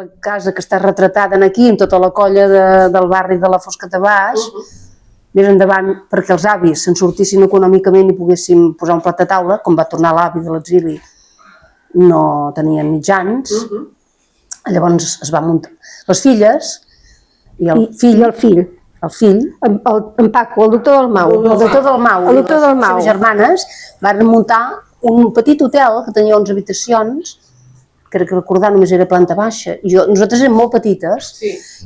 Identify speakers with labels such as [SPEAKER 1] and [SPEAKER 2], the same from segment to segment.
[SPEAKER 1] la casa que està retratada aquí, amb tota la colla del barri de la Fosca de Baix, més endavant, perquè els avis se'n sortissin econòmicament i poguessin posar un plat de taula, com va tornar l'avi de l'exili, no tenien mitjans, llavors es va muntar. Les filles i el fill,
[SPEAKER 2] en Paco, el doctor Dalmau.
[SPEAKER 1] El doctor Dalmau i les seves germanes van muntar un petit hotel que tenia 11 habitacions, crec que recordar només era planta baixa, i nosaltres érem molt petites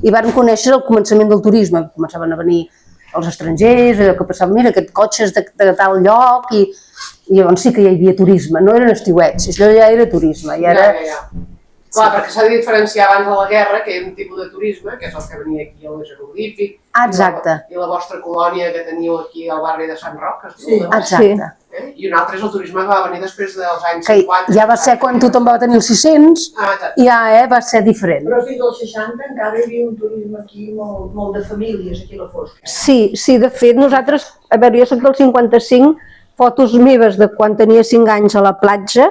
[SPEAKER 1] i vam conèixer el començament del turisme, començaven a venir els estrangers, que passaven, mira, aquests cotxes de tal lloc, i llavors sí que hi havia turisme, no eren estiuets, això ja era turisme.
[SPEAKER 3] Clar, perquè s'ha de diferenciar abans de la guerra, que hi ha un tipus de turisme, que és el que venia aquí al Jeroglífic, i la vostra colònia que teniu aquí al barri de Sant Roc,
[SPEAKER 1] exacte.
[SPEAKER 3] I un altre és el turisme que va venir després dels anys 50.
[SPEAKER 1] Ja va ser quan tothom va tenir els 600, ja va ser diferent.
[SPEAKER 4] Però fins als 60 encara hi havia un turisme aquí molt de famílies, aquí a la Fosca.
[SPEAKER 2] Sí, de fet, nosaltres, a veure, jo soc del 55, fotos meves de quan tenia 5 anys a la platja,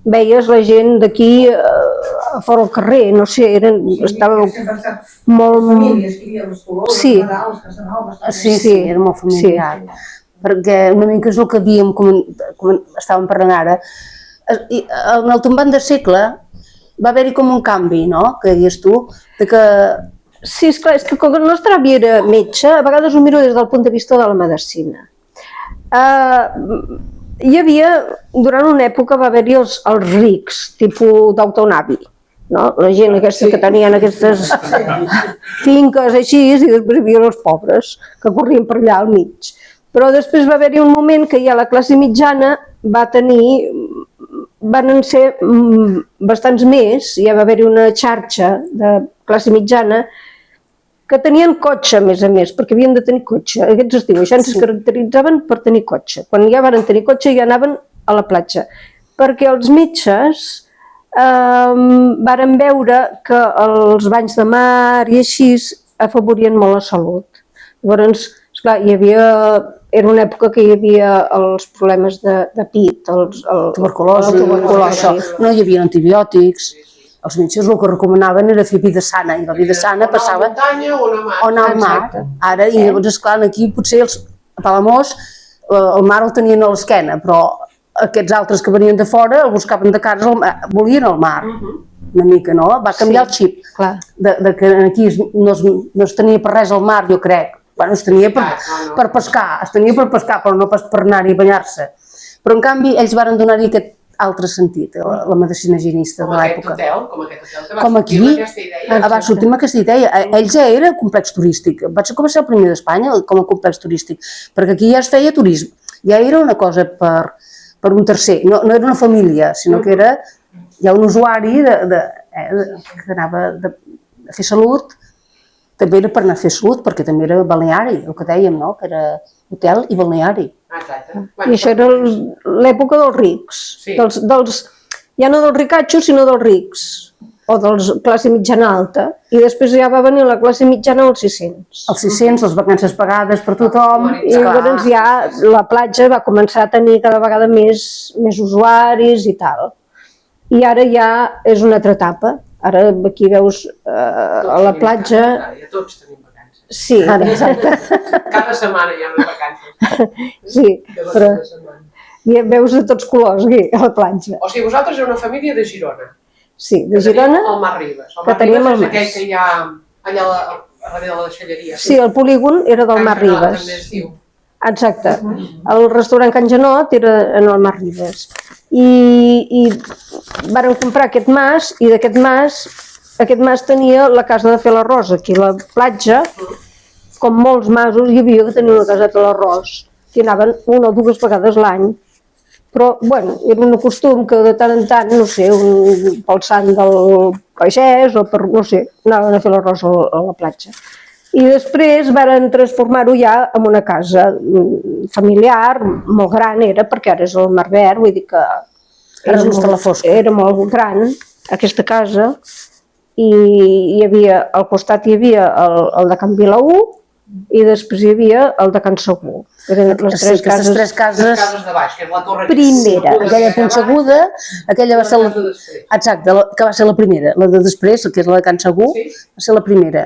[SPEAKER 2] veies la gent d'aquí a fora al carrer, no sé, estava molt...
[SPEAKER 4] Famílies, que hi havia els colors, els Nadals, Casanovas...
[SPEAKER 1] Sí, era molt familiar. Perquè una mica és el que estàvem parlant ara. En el tombant de segle va haver-hi com un canvi, no?, que deies tu, de que...
[SPEAKER 2] Sí, esclar, és que com que el nostre avi era metge, a vegades ho miro des del punt de vista de la medicina. Hi havia, durant una època va haver-hi els rics, tipus Downton Abbey, no? La gent aquesta que tenien aquestes finques així, i després hi havia els pobres, que corrien per allà al mig. Però després va haver-hi un moment que ja la classe mitjana van ser bastants més, ja va haver-hi una xarxa de classe mitjana que tenien cotxe, a més, perquè havien de tenir cotxe. Aquests estiuejants es caracteritzaven per tenir cotxe. Quan ja van tenir cotxe ja anaven a la platja, perquè els metges varen veure que els banys de mar i així afavorien molt la salut. Llavors, esclar, era una època que hi havia els problemes de pit,
[SPEAKER 1] tuberculosi, no hi havia antibiòtics. Els metges el que recomanaven era fer vida sana, i la vida sana passava
[SPEAKER 3] o
[SPEAKER 1] anar al mar. Ara, i llavors, esclar, aquí potser a Palamós el mar el tenien a l'esquena, però aquests altres que venien de fora el buscaven de cares, volien el mar. Una mica, no? Va canviar el xip, que aquí no es tenia per res al mar, jo crec. Bueno, es tenia per pescar, però no pas per anar-hi a banyar-se. Però, en canvi, ells van donar-hi aquest altre sentit, la medicina higienista de l'època.
[SPEAKER 3] Com aquí,
[SPEAKER 1] va sortir amb aquesta idea. Ells ja era complex turístic. Vaig començar el primer d'Espanya com a complex turístic, perquè aquí ja es feia turisme. Ja era una cosa per un tercer, no era una família, sinó que era ja un usuari que anava a fer salut. També era per anar a fer salut, perquè també era balneari, el que dèiem, no? Que era hotel i balneari.
[SPEAKER 2] I això era l'època dels rics, ja no dels ricatxos, sinó dels rics, o de la classe mitjana alta, i després ja va venir la classe mitjana als 600.
[SPEAKER 1] Els 600, les vacances pagades per tothom.
[SPEAKER 2] I llavors ja la platja va començar a tenir cada vegada més usuaris i tal. I ara ja és una altra etapa. Ara aquí veus a la platja...
[SPEAKER 3] Ja tots tenim vacances.
[SPEAKER 2] Sí, exacte.
[SPEAKER 3] Cada setmana hi ha unes vacances.
[SPEAKER 2] Sí, però ja veus de tots colors aquí a la platja.
[SPEAKER 3] O sigui, vosaltres éreu una família de Girona.
[SPEAKER 2] Sí, de Girona.
[SPEAKER 3] El Mar Ribes. El Mar Ribes és aquell que hi ha allà darrere de la deixalleria.
[SPEAKER 2] Sí, el polígon era del Mar Ribes.
[SPEAKER 3] També es diu.
[SPEAKER 2] Exacte. El restaurant Can Janot era en el Mar Ribes. I varen comprar aquest mas, i aquest mas tenia la casa de fer l'arròs. Aquí a la platja, com molts masos, hi havia que tenir una casa de fer l'arròs, que anaven una o dues vegades l'any. Però, bueno, era un costum que de tant en tant, no sé, pel sant del pagès o per, no sé, anaven a fer l'arròs a la platja. I després varen transformar-ho ja en una casa familiar, molt gran era, perquè ara és el Mar Verd, vull dir que era molt gran aquesta casa, i al costat hi havia el de Can Vilaú, i després hi havia el de Can Segur. Eren les
[SPEAKER 1] Sí,
[SPEAKER 2] tres
[SPEAKER 1] aquestes tres
[SPEAKER 3] Les
[SPEAKER 1] cases,
[SPEAKER 3] cases de baix, que és la torre...
[SPEAKER 2] Primera.
[SPEAKER 1] aquella punxeguda, aquella va ser la... Exacte, que va ser la primera. La de després, que és la de Can Segur, va ser la primera.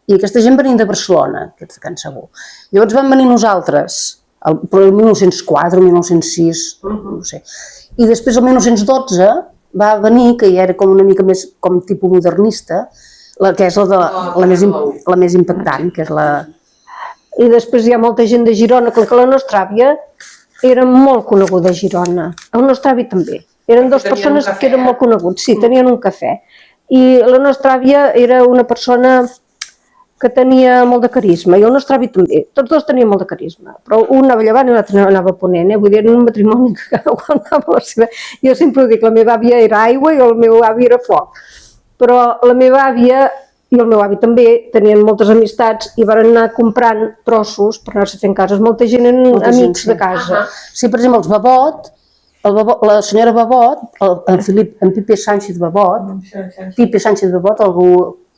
[SPEAKER 1] I aquesta gent venien de Barcelona, aquests de Can Segur. Llavors vam venir nosaltres, el 1904, 1906, no sé. I després, el 1912, va venir, que ja era com una mica més com tipus modernista, que és la més impactant, que és la...
[SPEAKER 2] I després hi ha molta gent de Girona, que la nostra àvia era molt coneguda a Girona. El nostre avi també. Eren dues persones que eren molt coneguts, sí, tenien un cafè. I la nostra àvia era una persona que tenia molt de carisma, i el nostre avi també. Tots dos tenien molt de carisma, però un anava llevant i l'altre anava ponent. Vull dir, era un matrimoni que cada qual anava a la seva... Jo sempre ho dic, la meva àvia era aigua i el meu avi era foc. Però la meva àvia i el meu avi també tenien moltes amistats i van anar comprant trossos per anar-se fent cases. Molta gent eren amics de casa.
[SPEAKER 1] Sí, per exemple, la senyora Babot, en Pipe Sánchez Babot, algú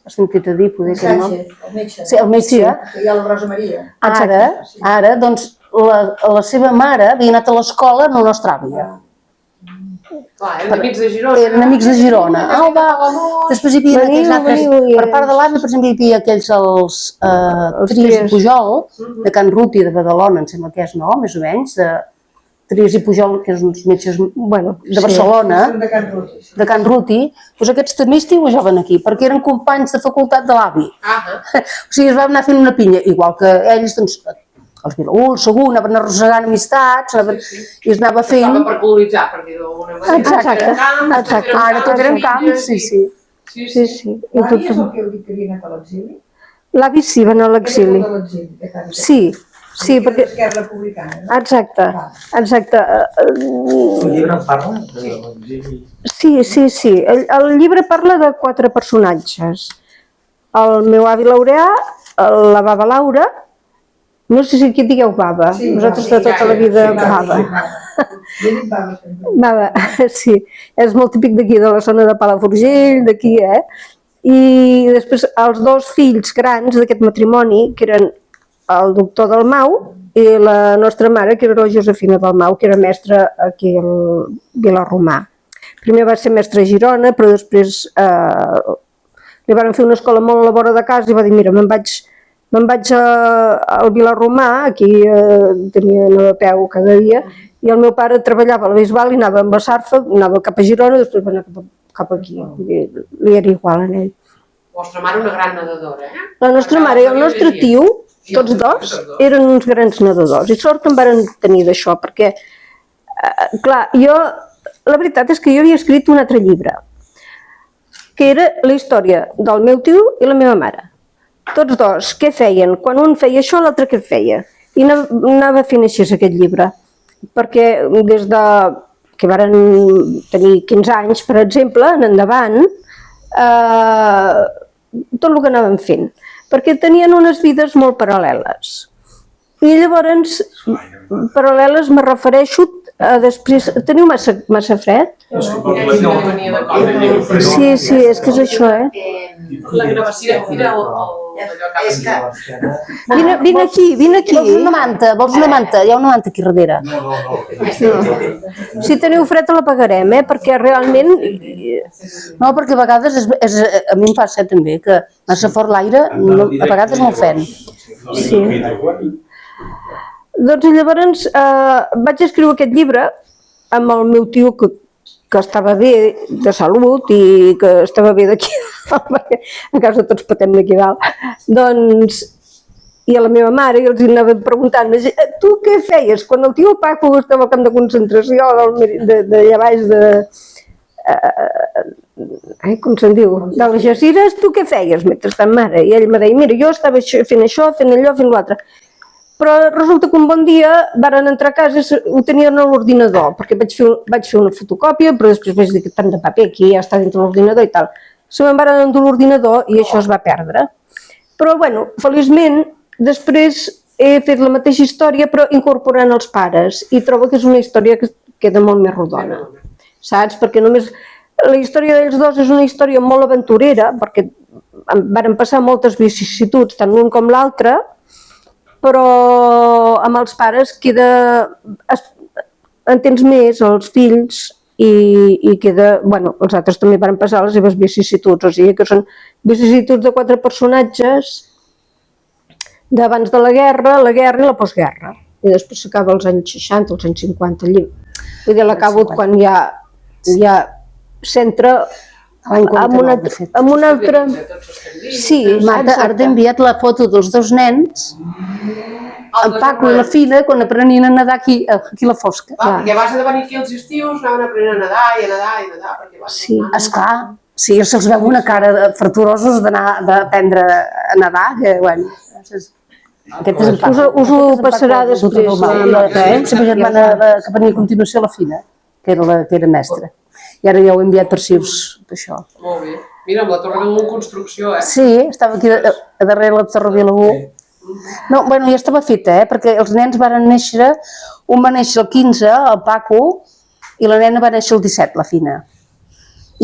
[SPEAKER 1] has sentit a dir, poder que no?
[SPEAKER 4] El metge.
[SPEAKER 1] Sí, el metge.
[SPEAKER 4] Que hi ha la Rosa Maria.
[SPEAKER 1] Ara, doncs, la seva mare havia anat a l'escola amb la nostra àvia.
[SPEAKER 3] Clar, eren amics de Girona.
[SPEAKER 1] Eren amics de Girona. Després hi havia aquells altres, per part de l'àvia, per exemple, hi havia aquells, els Trias i Pujol, de Can Ruti, de Badalona, em sembla que és, no? Més o menys, de Trias i Pujol, que són uns metges de Barcelona,
[SPEAKER 4] De Can Ruti.
[SPEAKER 1] de Can Ruti, doncs aquests també estiuejaven aquí, perquè eren companys de facultat de l'avi. O sigui, es van anar fent una pinya, igual que ells, doncs, els Vilaúl, segur, anaven arrossegant amistats, i es anava fent...
[SPEAKER 3] Estava per colonitzar, per dir d'alguna manera.
[SPEAKER 1] Exacte. Ara tot eren camps, sí.
[SPEAKER 2] Sí.
[SPEAKER 4] L'avi és el que heu dit que havia anat a l'exili?
[SPEAKER 2] L'avi sí, va anar a l'exili. Sí, perquè...
[SPEAKER 4] Esquerra Republicana.
[SPEAKER 2] Exacte.
[SPEAKER 5] El llibre en parla de l'exili?
[SPEAKER 2] Sí. El llibre parla de 4 personatges. El meu avi Laureà, la baba Laura, no sé si aquí digueu baba, nosaltres de tota la vida baba. Baba, sí, és molt típic d'aquí, de la zona de Palafrugell, d'aquí, I després els 2 fills grans d'aquest matrimoni, que eren el doctor Dalmau i la nostra mare, que era la Josefina Dalmau, que era mestra aquí al Vilarromà. Primer va ser mestra a Girona, però després li van fer una escola molt a la vora de casa i va dir, mira, me'n vaig al Vilarromà, aquí tenia anava a peu cada dia, i el meu pare treballava a la Bisbal i anava amb la Sarfa, anava cap a Girona i després va anar cap aquí. Li era igual a ell.
[SPEAKER 3] La vostra mare una gran nedadora,
[SPEAKER 2] La nostra mare i el nostre tio, tots dos, eren uns grans nedadors. I sort en varen tenir d'això, perquè, clar, la veritat és que jo havia escrit un altre llibre, que era la història del meu tio i la meva mare. Tots dos, què feien? Quan un feia això, l'altre què feia? I anava fent així aquest llibre, perquè des de que varen tenir 15 anys, per exemple, en endavant, tot el que anaven fent, perquè tenien unes vides molt paral·leles. I llavors, paral·leles me refereixo a després... Teniu massa fred? Sí, és que és això,
[SPEAKER 3] La gravació tira
[SPEAKER 2] Vine aquí.
[SPEAKER 1] Vols una manta? Hi ha una manta aquí darrere.
[SPEAKER 2] Si teniu fred l'apagarem, perquè realment...
[SPEAKER 1] No, perquè a vegades, a mi em passa també, que massa fort l'aire, a vegades m'ofèn.
[SPEAKER 2] Sí. Doncs llavors vaig escriure aquest llibre amb el meu tio que estava bé de salut i que estava bé d'aquí dalt, a casa tots patem d'aquí dalt, doncs, i a la meva mare i els anava preguntant, tu què feies? Quan el tio Paco estava al camp de concentració d'allà baix com se'n diu, de les Jacires, tu què feies mentrestant, mare? I ell me deia, mira, jo estava fent això, fent allò, fent l'altre. Però resulta que un bon dia varen entrar a casa i ho tenien a l'ordinador, perquè vaig fer una fotocòpia, però després vaig dir que tant de paper aquí ja està dintre l'ordinador i tal. Se me'n varen endur l'ordinador i això es va perdre. Però, bueno, feliçment, després he fet la mateixa història, però incorporant els pares, i trobo que és una història que queda molt més rodona, saps? Perquè només la història d'ells dos és una història molt aventurera, perquè varen passar moltes vicissituds, tant l'un com l'altre, però amb els pares en tens més, els fills, i queda, bueno, els altres també van passar les seves vicissituds, o sigui que són vicissituds de 4 personatges d'abans de la guerra i la postguerra, i després s'acaba als anys 60, als anys 50 el llibre. Vull dir, l'acabo quan ja s'entra amb una altra... Sí,
[SPEAKER 1] Marta, ara t'he enviat la foto dels dos nens, en Paco i la Fina, quan aprenien a nedar aquí a la fosca.
[SPEAKER 3] Perquè abans de venir aquí als estius anaven aprenent a nedar i a nedar i a nedar.
[SPEAKER 1] Sí, esclar. Sí, se'ls veu una cara de farturosos d'aprendre a nedar, que, bueno... Aquest és en Paco.
[SPEAKER 2] Us ho passarà després.
[SPEAKER 1] La seva germana que venia a continuació, la Fina, que era mestra. I ara ja ho he enviat per si us... això.
[SPEAKER 3] Molt bé. Mira, amb la Torre Vilaú en construcció,
[SPEAKER 1] Sí, estava aquí a darrere la Torre Vilaú. No, bueno, ja estava feta, perquè els nens van néixer, un va néixer el 15, el Paco, i la nena va néixer el 17, la Fina.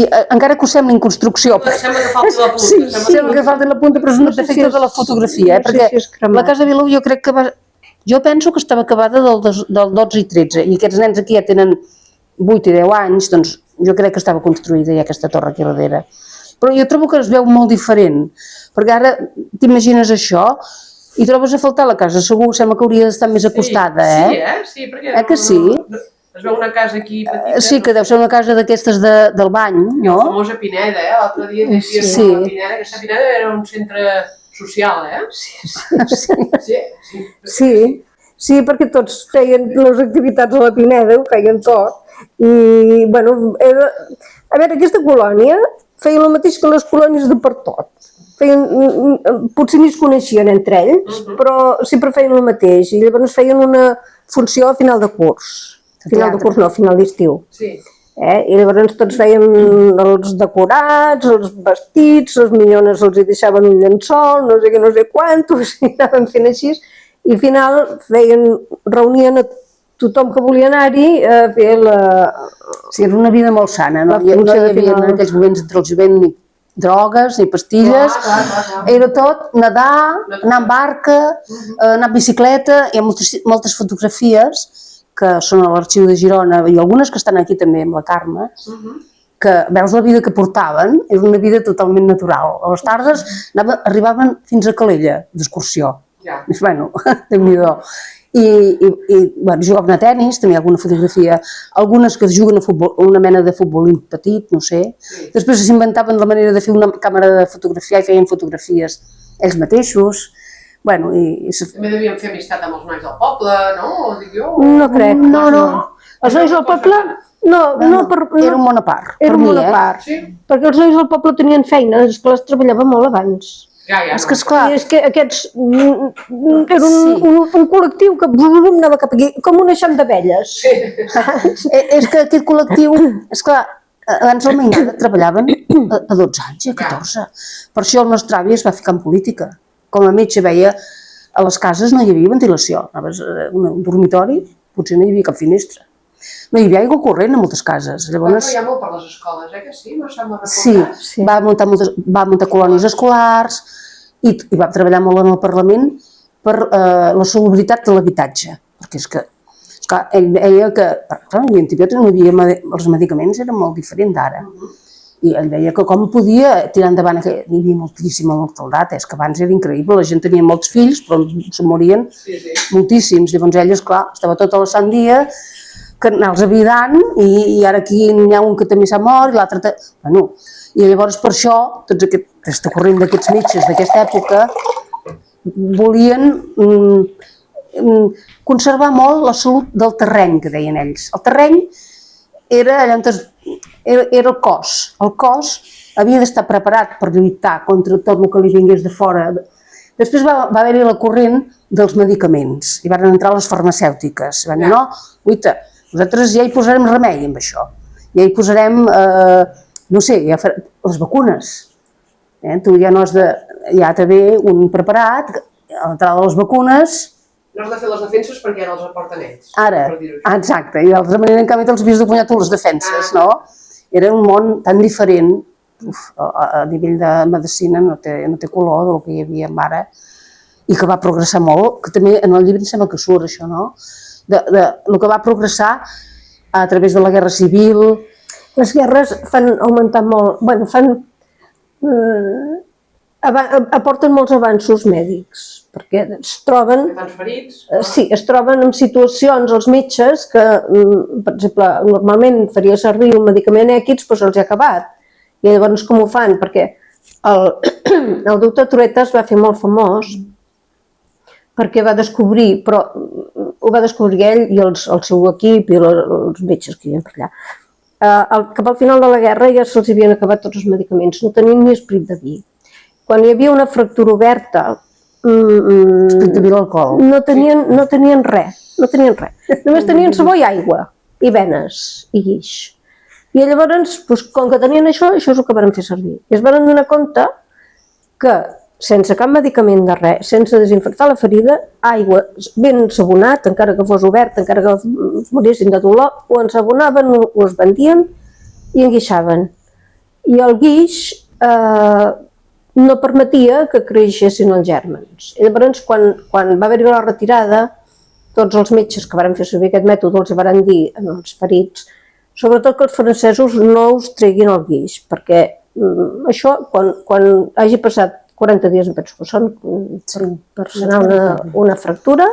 [SPEAKER 1] I encara que ho sembli en construcció...
[SPEAKER 3] Sembla que falta la punta.
[SPEAKER 1] Sí, sembla que falta la punta, però és un defecte de la fotografia, perquè la Casa Vilaú jo crec que va... Jo penso que estava acabada del 12 i 13, i aquests nens aquí ja tenen 8 i 10 anys, doncs jo crec que estava construïda ja aquesta torre aquí darrere. Però jo trobo que es veu molt diferent, perquè ara t'imagines això i trobes a faltar la casa, segur, sembla que hauria d'estar més acostada,
[SPEAKER 3] Sí, perquè...
[SPEAKER 1] que sí?
[SPEAKER 3] Es veu una casa aquí petita.
[SPEAKER 1] Sí, que deu ser una casa d'aquestes del bany, no?
[SPEAKER 3] La famosa Pineda, l'altre dia diries que la Pineda, aquesta Pineda era un centre social,
[SPEAKER 2] Sí, perquè tots feien les activitats a la Pineda, ho feien tot, i, bueno, a veure, aquesta colònia feia el mateix que les colònies de pertot. Potser ni es coneixien entre ells, però sempre feien el mateix, i llavors feien una funció a final de curs. A final d'estiu.
[SPEAKER 3] Sí.
[SPEAKER 2] I llavors tots feien els decorats, els vestits, les minyones els hi deixaven un llençol, no sé què, no sé quantos, i anaven fent així, i al final reunien a tothom que volia anar-hi a fer la...
[SPEAKER 1] Sí, era una vida molt sana, no? No hi havia en aquells moments entre el jovent ni drogues ni pastilles, era tot nedar, anar en barca, anar en bicicleta, hi ha moltes fotografies que són a l'arxiu de Girona i algunes que estan aquí també amb la Carme, que veus la vida que portaven, és una vida totalment natural. A les tardes arribaven fins a Calella d'excursió. Bueno, déu-n'hi-do. I jugaven a tenis, també hi ha alguna fotografia, algunes que juguen a futbol, una mena de futbolí petit, no sé. Després s'inventaven la manera de fer una càmera de fotografiar i feien fotografies ells mateixos. Bueno,
[SPEAKER 3] també devien fer amistat amb els nois del poble, no?
[SPEAKER 2] No crec. No. Els nois del poble...
[SPEAKER 1] Era un món a part.
[SPEAKER 2] Era un món a part. Perquè els nois del poble tenien feina, esclar, treballaven molt abans.
[SPEAKER 1] És que, esclar...
[SPEAKER 2] I és que aquests... Era un col·lectiu que anava cap aquí, com un eixam d'abelles.
[SPEAKER 1] És que aquest col·lectiu, esclar, abans el Mainada treballaven a 12 anys i a 14. Per això el nostre avi es va ficar en política. Com a metge veia, a les cases no hi havia ventilació. Anaves a un dormitori, potser no hi havia cap finestra. No hi havia aigua corrent a moltes cases.
[SPEAKER 3] Llavors... Hi ha molt per les escoles, que sí? No sembla recordar.
[SPEAKER 1] Sí, va muntar colònies escolars i va treballar molt en el Parlament per la salubritat de l'habitatge. Perquè és que, esclar, ell deia que, clar, no hi havia antibiòtics, els medicaments eren molt diferents d'ara. I ell deia que com podia tirar endavant, que hi havia moltíssima mortalitat, és que abans era increïble, la gent tenia molts fills, però se'n morien moltíssims. Llavors ell, esclar, estava tot a la sant dia, que els avidant, i ara aquí n'hi ha un que també s'ha mort, i l'altre... Bueno, i llavors per això, tot aquest corrent d'aquests metges d'aquesta època, volien conservar molt la salut del terreny, que deien ells. El terreny era el cos. El cos havia d'estar preparat per lluitar contra tot el que li vingués de fora. Després va haver-hi la corrent dels medicaments, i van entrar les farmacèutiques. Van dir, no, guaita, nosaltres ja hi posarem remei amb això. Ja hi posarem, no sé, les vacunes. Tu ja no has de... Ja te ve un preparat, a l'entrada de les vacunes...
[SPEAKER 3] No has de fer les defenses perquè ara els aporten ells.
[SPEAKER 1] Ara, exacte, i d'altra manera en canvi te'ls havies de guanyar tu les defenses, no? Era un món tan diferent, a nivell de medicina no té color del que hi havia ara. i que va progressar molt, que també en el llibre em sembla que surt això, no? El que va progressar a través de la Guerra Civil.
[SPEAKER 2] Les guerres fan augmentar molt, bueno, aporten molts avanços mèdics, perquè es troben...
[SPEAKER 3] Tants ferits?
[SPEAKER 2] Sí, es troben en situacions els metges que, per exemple, normalment faria servir un medicament X, però se'ls ha acabat. I llavors com ho fan? Perquè el doctor Trueta es va fer molt famós perquè va descobrir, però ho va descobrir ell i el seu equip i els metges que hi havia per allà. Cap al final de la guerra ja se'ls havien acabat tots els medicaments, no tenien ni esperit de vi. Quan hi havia una fractura oberta,
[SPEAKER 1] Esperit de vi l'alcohol.
[SPEAKER 2] no tenien res, només tenien sabó i aigua, i venes, i guix. I llavors, com que tenien això és el que van fer servir. I es van donar compte que sense cap medicament de res, sense desinfectar la ferida, aigua ben sabonat, encara que fos obert, encara que morissin de dolor, ho ensabonaven, ho es vendien i enguixaven. I el guix no permetia que creixessin els gèrmens. I llavors, quan va haver-hi la retirada, tots els metges que van fer servir aquest mètode els van dir als ferits, sobretot que els francesos no us treguin el guix, perquè això, quan hagi passat 40 dies, em penso que són, per sanar una fractura,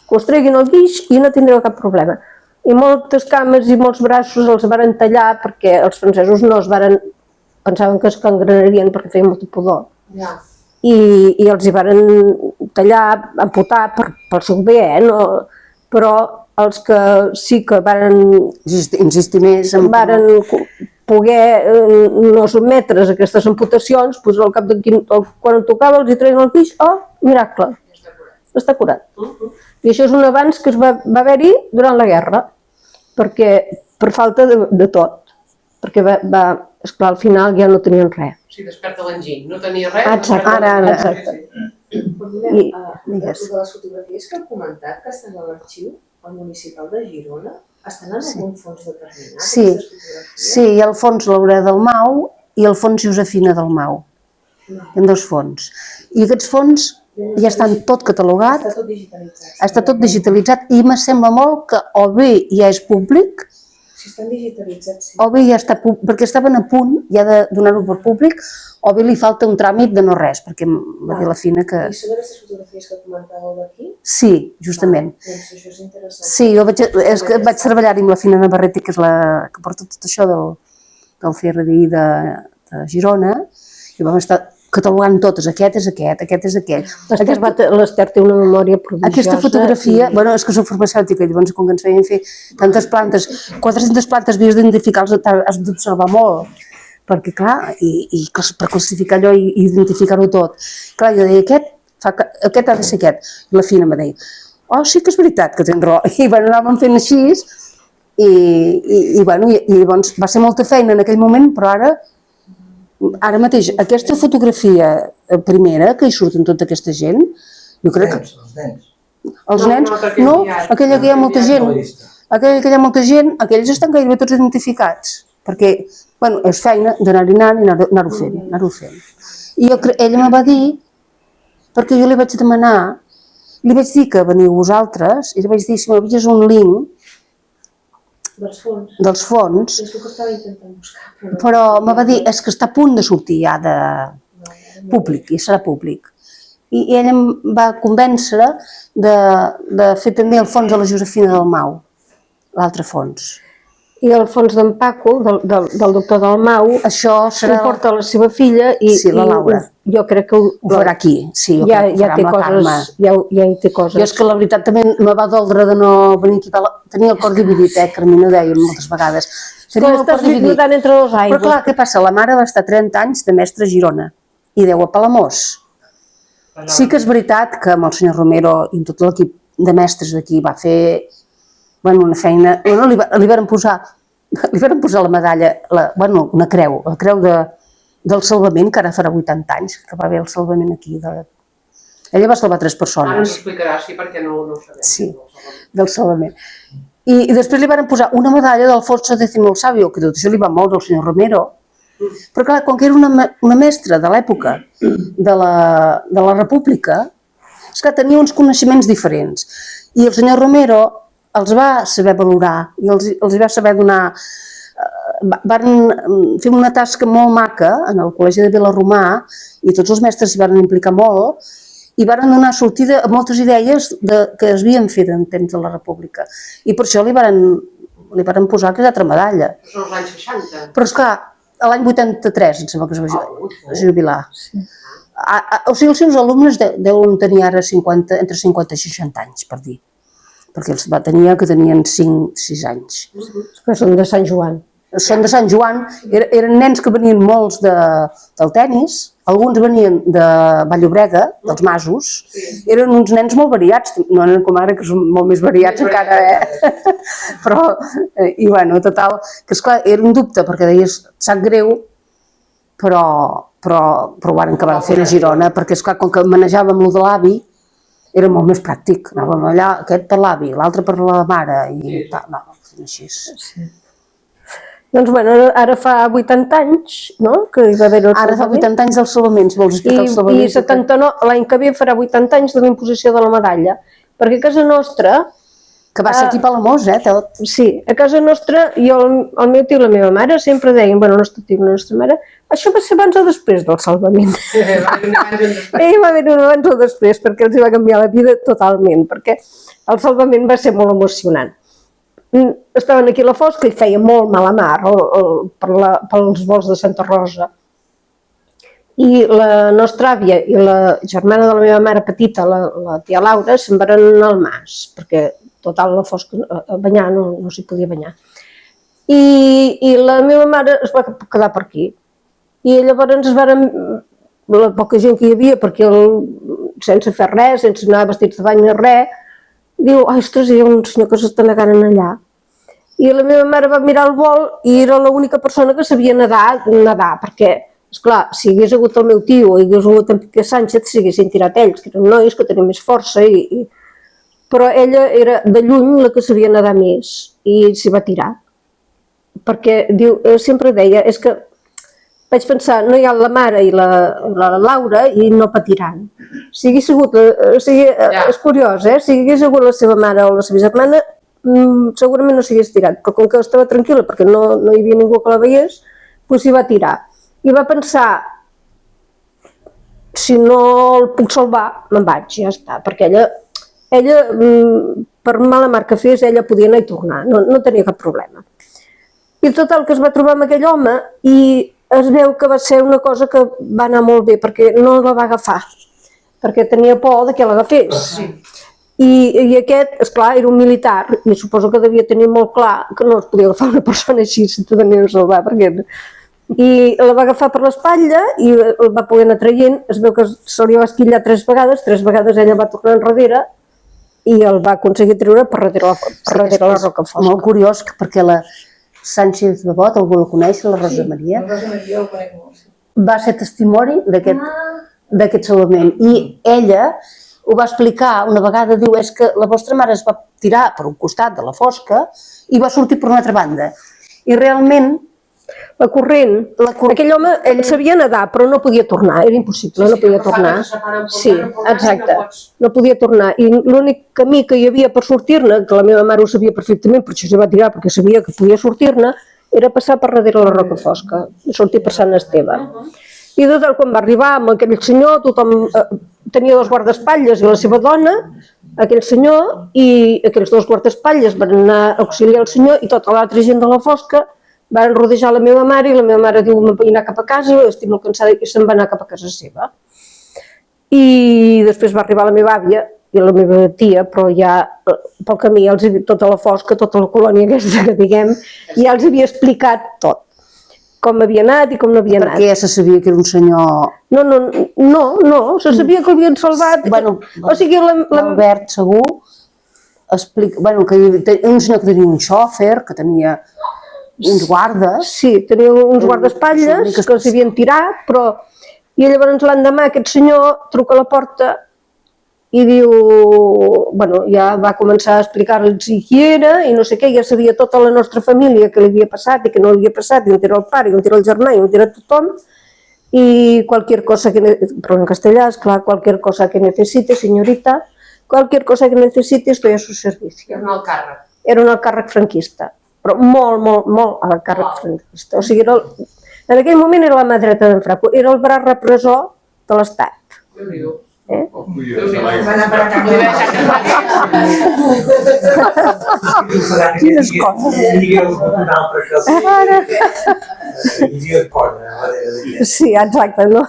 [SPEAKER 2] que us treguin el guix i no tindreu cap problema. I moltes cames i molts braços els van tallar perquè els francesos no pensaven que es gangrenarien perquè feien molta pudor. I els hi van tallar, amputar pel seu bé, però els que sí que van
[SPEAKER 1] insistir més,
[SPEAKER 2] varen poder no sotmetre's a aquestes amputacions, doncs al cap quan em tocava els hi treien el guix, oh, miracle, està curat. I això és un avanç que va haver-hi durant la guerra, perquè per falta de tot, perquè esclar, al final ja no tenien res.
[SPEAKER 3] Sí, desperta l'enginy, no tenia res.
[SPEAKER 2] Exacte.
[SPEAKER 4] Perdoneu, de les fotografies que heu comentat que estan a l'arxiu municipal de Girona, estan en algun fons determinat?
[SPEAKER 1] Sí, hi ha el fons Laura Dalmau i el fons Josefina Dalmau. Hi ha dos fons. I aquests fons ja estan tot catalogat,
[SPEAKER 4] Està tot digitalitzat.
[SPEAKER 1] està tot digitalitzat i me sembla molt que o bé ja és públic,
[SPEAKER 4] Si estan digitalitzats, sí.
[SPEAKER 1] o bé ja està públic, perquè estaven a punt ja de donar-ho per públic, o bé li falta un tràmit de no res, perquè em va dir la Fina que...
[SPEAKER 4] I són aquestes fotografies que comentàveu d'aquí?
[SPEAKER 1] Sí, justament.
[SPEAKER 4] Doncs això és interessant.
[SPEAKER 1] Sí, jo vaig treballar-hi amb la Fina Navarrete, que és la que porta tot això del CRDI de Girona, i vam estar catalogant totes, aquest és aquest, aquest és aquell.
[SPEAKER 2] L'Ester té una memòria prodigiosa.
[SPEAKER 1] Aquesta fotografia, bueno, és que soc farmacèutica, llavors com que ens feien fer tantes plantes, 400 plantes havies d'identificar, has d'observar molt, perquè clar, i per classificar allò i identificar-ho tot. Clar, jo deia, aquest ha de ser aquest. I la Fina me deia, oh, sí que és veritat que tens raó. I bueno, anàvem fent així, i llavors va ser molta feina en aquell moment, però ara mateix, aquesta fotografia primera, que hi surten tota aquesta gent, jo crec que... Els nens, no, aquella que hi ha molta gent, aquells estan gairebé tots identificats, perquè, bueno, és feina d'anar-hi anant i anar-ho fent. I ella me va dir, perquè jo li vaig demanar, li vaig dir que veniu vosaltres, i li vaig dir si m'havies un link dels fons,
[SPEAKER 4] És el que estava intentant buscar.
[SPEAKER 1] però me va dir, és que està a punt de sortir ja de públic, i serà públic. I ella em va convèncer de fer també el fons de la Josefina Dalmau, l'altre fons.
[SPEAKER 2] I el fons d'en Paco, del doctor Dalmau,
[SPEAKER 1] Això serà...
[SPEAKER 2] ho porta la seva filla i
[SPEAKER 1] la Laura.
[SPEAKER 2] Jo crec que
[SPEAKER 1] Ho farà aquí, sí,
[SPEAKER 2] ja té coses, ja hi té coses.
[SPEAKER 1] Jo és que la veritat també me va doldre de no venir aquí, tenia el cor dividit, Carmina ho deia moltes vegades. Tenia el cor dividit.
[SPEAKER 2] Entre dos aigües.
[SPEAKER 1] Però clar, què passa? La mare va estar 30 anys de mestra a Girona i 10 a Palamós. Sí que és veritat que amb el senyor Romero i tot l'equip de mestres d'aquí va fer una feina... Li van posar la medalla, una creu, la creu del salvament, que ara farà 80 anys, que va haver el salvament aquí. Ella va salvar 3 persones.
[SPEAKER 3] Ara ens explicaràs, sí, perquè no ho sabem.
[SPEAKER 1] Sí, del salvament. I després li van posar una medalla d'Alfonso X el Sabio, que tot això li va moure al senyor Romero, però clar, com que era una mestra de l'època de la República, esclar, tenia uns coneixements diferents. I el senyor Romero els va saber valorar i els va saber donar... Van fer una tasca molt maca en el Col·legi de Vilarromà i tots els mestres s'hi van implicar molt i van donar sortida a moltes idees que es havien fet en temps de la República. I per això li van posar aquesta altra medalla.
[SPEAKER 3] Són els anys 60.
[SPEAKER 1] Però esclar, l'any 83 em sembla que es va jubilar. O sigui, els seus alumnes deuen tenir ara entre 50 i 60 anys, per dir. Perquè els va tenir que tenien 5-6 anys.
[SPEAKER 2] Que són de Sant Joan.
[SPEAKER 1] Són de Sant Joan, eren nens que venien molts del tennis, alguns venien de Vall-llobrega, dels Masos, eren uns nens molt variats, no eren com ara, que són molt més variats encara, Però, i bueno, total, que esclar, era un dubte, perquè deies, sap greu, però ho van acabar fent a Girona, perquè esclar, com que manejàvem lo de l'avi, era molt més pràctic, anàvem allà, aquest per l'avi, l'altre per la mare, i tal, no, així.
[SPEAKER 2] Doncs bueno, ara fa 80 anys, no?, que hi va haver el salvament.
[SPEAKER 1] Ara fa 80 anys del salvament, si vols explicar el salvament.
[SPEAKER 2] I 79, l'any que ve farà 80 anys de la imposició de la medalla, perquè a casa nostra...
[SPEAKER 1] Que va ser aquí a Palamós, tot.
[SPEAKER 2] Sí, a casa nostra, el meu tio i la meva mare sempre deien, bueno, el nostre tio i la nostra mare, això va ser abans o després del salvament. Va haver un abans o després, perquè els va canviar la vida totalment, perquè el salvament va ser molt emocionant. Estaven aquí a la Fosca i feia molt mala mar pels vols de Santa Rosa. I la nostra àvia i la germana de la meva mare petita, la tia Laura, se'n van anar al mas, perquè total la Fosca a banyar no s'hi podia banyar. I la meva mare es va quedar per aquí. I llavors la poca gent que hi havia, perquè sense fer res, sense anar vestits de bany ni res, diu, ostres, hi ha un senyor que s'està negant allà. I la meva mare va mirar el vol i era l'única persona que sabia nedar, perquè, esclar, si hagués hagut el meu tio o hagués hagut en Piqué Sánchez, s'haguessin tirat ells, que eren nois que tenien més força, però ella era de lluny la que sabia nedar més i s'hi va tirar. Perquè, sempre deia, és que vaig pensar, no hi ha la mare i la Laura i no patiran. Si hagués sigut, és curiós, si hagués hagut la seva mare o la seva germana, segurament no s'hagués tirat, però com que estava tranquil·la perquè no hi havia ningú que la veiés, doncs s'hi va tirar. I va pensar, si no el puc salvar, me'n vaig, ja està, perquè ella, per mala mar que fes, ella podia anar i tornar, no tenia cap problema. I total, que es va trobar amb aquell home i es veu que va ser una cosa que va anar molt bé, perquè no la va agafar, perquè tenia por que l'agafés. I aquest, esclar, era un militar, i suposo que devia tenir molt clar que no es podia agafar una persona així si te venia a salvar, i la va agafar per l'espatlla i el va poder anar traient, es veu que se li va esquillar 3 vegades ella va tornar enrere i el va aconseguir treure per darrere la roca fosca.
[SPEAKER 1] Molt curiós, perquè la Sánchez de Bot, algú la coneix, la Rosa Maria?
[SPEAKER 6] La Rosa Maria ho conec molt.
[SPEAKER 1] Va ser testimoni d'aquest salvament. I ella ho va explicar una vegada, diu, és que la vostra mare es va tirar per un costat de la fosca i va sortir per una altra banda. I realment...
[SPEAKER 2] La corrent, aquell home sabia nedar, però no podia tornar, era impossible, no podia tornar. Sí, exacte, no podia tornar. I l'únic camí que hi havia per sortir-ne, que la meva mare ho sabia perfectament, per això s'hi va tirar, perquè sabia que podia sortir-ne, era passar per darrere la roca fosca, sortir per Sant Esteve. I total, quan va arribar amb aquell senyor, tothom tenia 2 guardaespatlles i la seva dona, aquell senyor, i aquells 2 guardaespatlles van anar a auxiliar el senyor i tota l'altra gent de la fosca van rodejar la meva mare i la meva mare diu, me'n vull anar cap a casa, estic molt cansada i se'n va anar cap a casa seva. I després va arribar la meva àvia i la meva tia, però ja pel camí, tota la fosca, tota la colònia aquesta que diguem, ja els havia explicat tot. Com havia anat i com no havia anat.
[SPEAKER 1] Perquè ja se sabia que era un senyor...
[SPEAKER 2] No, se sabia que l'havien salvat. O sigui,
[SPEAKER 1] l'Albert segur explica... que un senyor que tenia un xòfer, que tenia uns guardes...
[SPEAKER 2] Sí, tenia uns guardaespatlles que els havien tirat, però... I llavors l'endemà aquest senyor truca a la porta i diu... ja va començar a explicar-los qui era i no sé què, ja sabia tota la nostra família que li havia passat i que no li havia passat, i on era el pare, i on era el germà, i on era tothom, y cualquier cosa pero en castellà, esclar, cualquier cosa que necesite, señorita, cualquier cosa que necesite, estoy a su servicio.
[SPEAKER 3] Era un alt càrrec.
[SPEAKER 2] Era un alt càrrec franquista, però molt alt càrrec franquista. O sigui, en aquell moment era la mà dreta d'en Franco, era el braç repressor de l'Estat.
[SPEAKER 3] Déu-n'hi-do.
[SPEAKER 1] Quines coses.
[SPEAKER 2] Sí, exacte, no?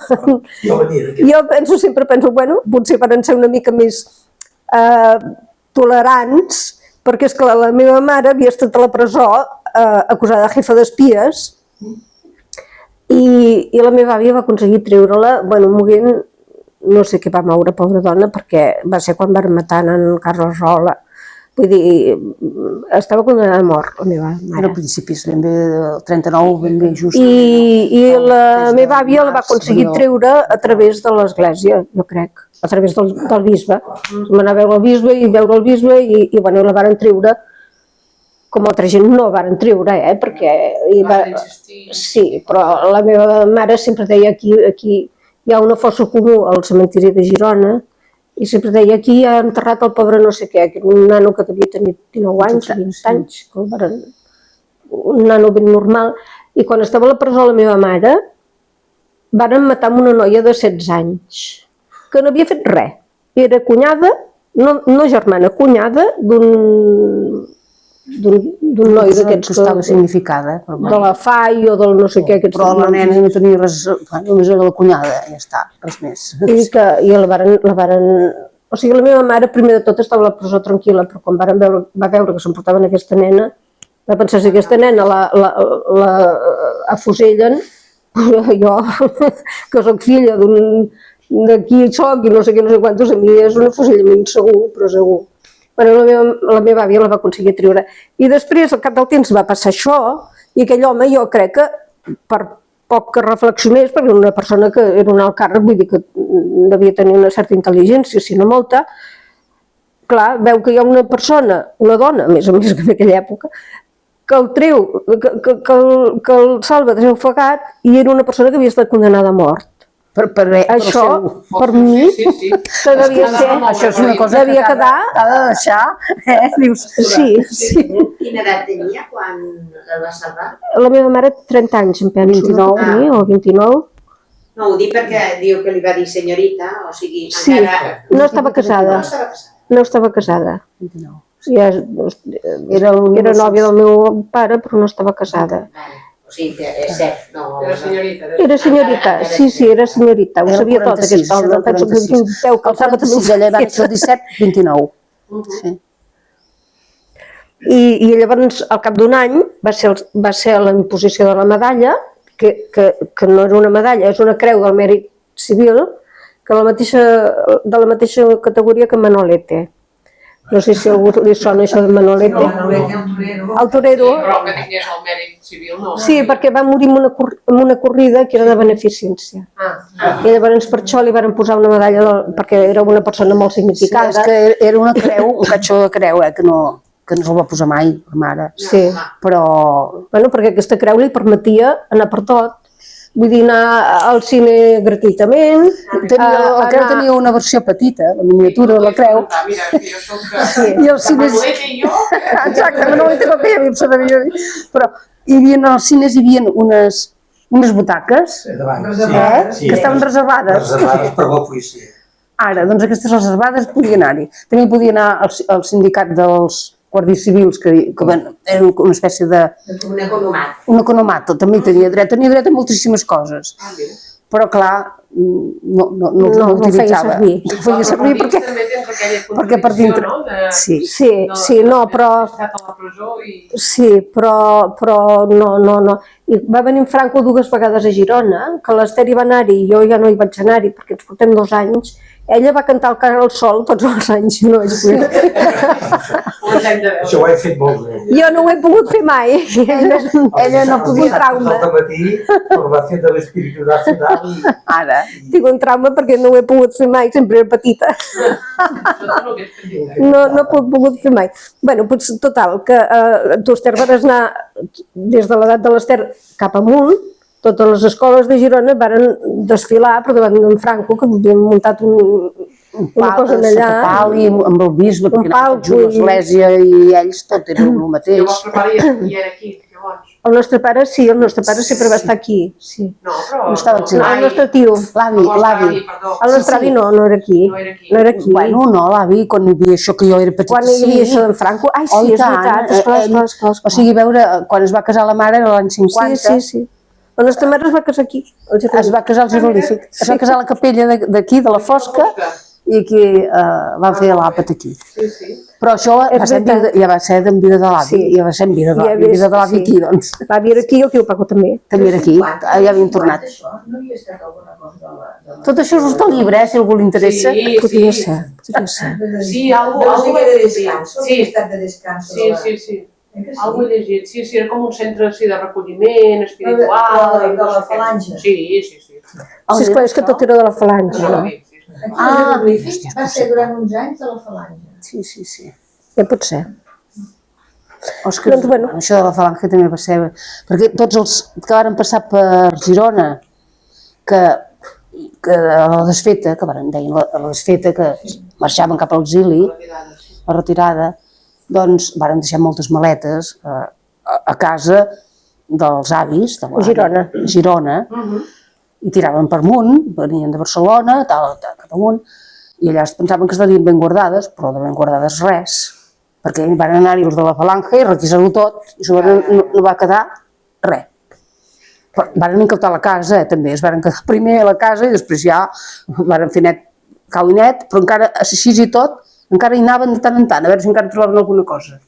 [SPEAKER 2] Jo sempre penso, bueno, potser van ser una mica més tolerants, perquè és clar, la meva mare havia estat a la presó acusada de jefa d'espies i la meva àvia va aconseguir treure-la, bueno, moguent, no sé què va moure, pobra dona, perquè va ser quan van matar en Carles Rola. Vull dir, estava condemnada a mort, la meva mare.
[SPEAKER 1] Era a principis, ben bé del 39, ben bé just.
[SPEAKER 2] I la meva àvia la va aconseguir treure a través de l'església, jo crec, a través del bisbe. Vam anar a veure el bisbe i bueno, la varen treure, com altra gent no la varen treure, perquè... Sí, però la meva mare sempre deia aquí hi ha una fossa comú al cementiri de Girona i sempre deia aquí hi ha enterrat el pobre no sé què, que era un nano que devia tenir 19 anys, 20 anys, un nano ben normal, i quan estava a la presó la meva mare varen matar una noia de 16 anys que no havia fet res, era cunyada, no germana, cunyada d'un noi d'aquests
[SPEAKER 1] que estava significada.
[SPEAKER 2] De la FAI o del no sé què.
[SPEAKER 1] Però la nena no tenia res, només era la cunyada, ja està, res més.
[SPEAKER 2] I la varen... O sigui, la meva mare, primer de tot, estava a la presó tranquil·la, però quan va veure que s'emportaven aquesta nena, va pensar, si aquesta nena la afusellen, jo, que soc filla d'aquí soc i no sé què, no sé quantos, a mi és un afusellament segur, però segur. Bueno, la meva àvia la va aconseguir treure. I després, al cap del temps, va passar això, i aquell home, jo crec que, per poc que reflexionés, perquè una persona que era un alt càrrec, vull dir que devia tenir una certa intel·ligència, si no molta, clar, veu que hi ha una persona, una dona, a més que en aquella època, que el treu, que el salva de ser ofegat, i era una persona que havia estat condemnada a mort. Això, per mi, que devia ser...
[SPEAKER 1] Això és una cosa que ha de deixar, dius...
[SPEAKER 2] Sí.
[SPEAKER 4] Quina edat tenia quan la va salvar?
[SPEAKER 2] La meva mare, 30 anys, em penso, 29 o 29.
[SPEAKER 4] No, ho dic perquè diu que li va dir senyorita, o sigui...
[SPEAKER 2] Sí, no estava casada. No estava casada. Era nòvia del meu pare, però no estava casada.
[SPEAKER 4] O sigui, és cert, no...
[SPEAKER 3] Era senyorita.
[SPEAKER 2] Era senyorita, sí, era senyorita, ho sabia tot aquest home. Penso que
[SPEAKER 1] el sábado ella va néixer el 17-29.
[SPEAKER 2] I llavors, al cap d'un any, va ser la imposició de la medalla, que no era una medalla, és una creu del mèrit civil, de la mateixa categoria que Manolete. No sé si a algú li sona això de Manolete. El torero.
[SPEAKER 3] Sí, però que tingués el mèrit civil, no.
[SPEAKER 2] Sí, perquè va morir en una corrida que era de beneficència. I llavors per això li van posar una medalla, perquè era una persona molt significada.
[SPEAKER 1] És que era una creu, un catxó de creu, que no se'l va posar mai, la mare.
[SPEAKER 2] Sí.
[SPEAKER 1] Però...
[SPEAKER 2] Bueno, perquè aquesta creu li permetia anar per tot. Vull dir, anar al cine gratuïtament.
[SPEAKER 1] La creu tenia una versió petita, la miniatura de la creu.
[SPEAKER 3] Mira, jo soc
[SPEAKER 1] I els cines...
[SPEAKER 3] Manolete i jo.
[SPEAKER 1] Exacte, Manolete com que ja sabia dir. Però als cines hi havia unes butaques que estaven reservades.
[SPEAKER 5] Reservades per la policia.
[SPEAKER 1] Ara, doncs aquestes reservades podia anar-hi. També podia anar al sindicat dels guàrdies civils, que era una espècie de...
[SPEAKER 4] Un economat.
[SPEAKER 1] Un economat, també tenia dret a moltíssimes coses. Però clar, no l'utilitzava.
[SPEAKER 2] No feia servir
[SPEAKER 1] perquè per dintre... Sí, no, però...
[SPEAKER 2] Sí, però no. I va venir Franco 2 vegades a Girona, que l'Ester hi va anar-hi, jo ja no hi vaig anar-hi perquè ens portem 2 anys. Ella va cantar el Cara al Sol tots els anys, jo no vaig poder.
[SPEAKER 5] Això ho he fet molt bé.
[SPEAKER 2] Jo no ho he pogut fer mai. Ella no podia.
[SPEAKER 5] Un trauma. Al matí, formació de l'Espíritu Nacional i...
[SPEAKER 1] Ara.
[SPEAKER 2] Tinc un trauma perquè no ho he pogut fer mai, sempre era petita. No he pogut fer mai. Bueno, total, que tu, Ester, vas anar des de l'edat de l'Ester cap amunt, totes les escoles de Girona varen desfilar per davant d'en Franco, que havien muntat una cosa allà.
[SPEAKER 1] Un pal i amb el bisbe, perquè l'església i ells tot era el
[SPEAKER 3] I
[SPEAKER 1] mateix.
[SPEAKER 3] el vostre pare hi era aquí, llavors?
[SPEAKER 2] El nostre pare sempre va estar aquí, sí.
[SPEAKER 3] No, però...
[SPEAKER 1] No estava aquí.
[SPEAKER 2] No, el nostre tio.
[SPEAKER 1] L'avi.
[SPEAKER 2] El nostre avi no era aquí. No era aquí.
[SPEAKER 1] Bueno, no, l'avi, quan hi havia això que jo era petita,
[SPEAKER 2] Quan hi havia això d'en Franco, ai sí, és veritat, esclar.
[SPEAKER 1] O sigui, veure, quan es va casar la mare era l'any 50,
[SPEAKER 2] Sí. La nostra mare es va casar aquí.
[SPEAKER 1] es va casar al Jeroglífic, es va casar a la capella d'aquí, de la Fosca, i aquí van fer l'àpat aquí.
[SPEAKER 3] Sí.
[SPEAKER 1] Però això ja va ser en vida de l'avi, ja va ser en vida de l'avi aquí, doncs.
[SPEAKER 2] L'avi era aquí i el tio Paco també.
[SPEAKER 1] També era aquí, ja havien tornat.
[SPEAKER 4] No hi ha estat alguna cosa de la...
[SPEAKER 1] Tot això és el llibre, si algú li interessa.
[SPEAKER 2] Podria ser.
[SPEAKER 3] Sí, algo
[SPEAKER 4] de descanso,
[SPEAKER 3] sí.
[SPEAKER 4] estat de descanso.
[SPEAKER 3] Sí. Algo he llegit, sí, era com un centre de recolliment espiritual.
[SPEAKER 4] De la falange.
[SPEAKER 3] Sí.
[SPEAKER 2] Sí, esclar, és que tot era de la falange.
[SPEAKER 4] Aquí el jeroglífic va ser durant uns anys de la falange.
[SPEAKER 1] Sí.
[SPEAKER 2] Ja pot ser.
[SPEAKER 1] Òscar, això de la falange també va ser... Perquè tots els que van passar per Girona, que a la desfeta, que deien la desfeta, que marxaven cap a l'exili, la retirada, doncs varen deixar moltes maletes a casa dels avis de Girona, i tiraven per amunt, venien de Barcelona, cap amunt, i allà es pensaven que estarien ben guardades, però de ben guardades res, perquè van anar-hi els de la falange i requisar-ho tot, i no va quedar res. Van incautar la casa, també, es van quedar primer a la casa i després ja van fer net, cau i net, però encara així i tot, encara hi anaven de tant en tant, a veure si encara trobaven alguna cosa.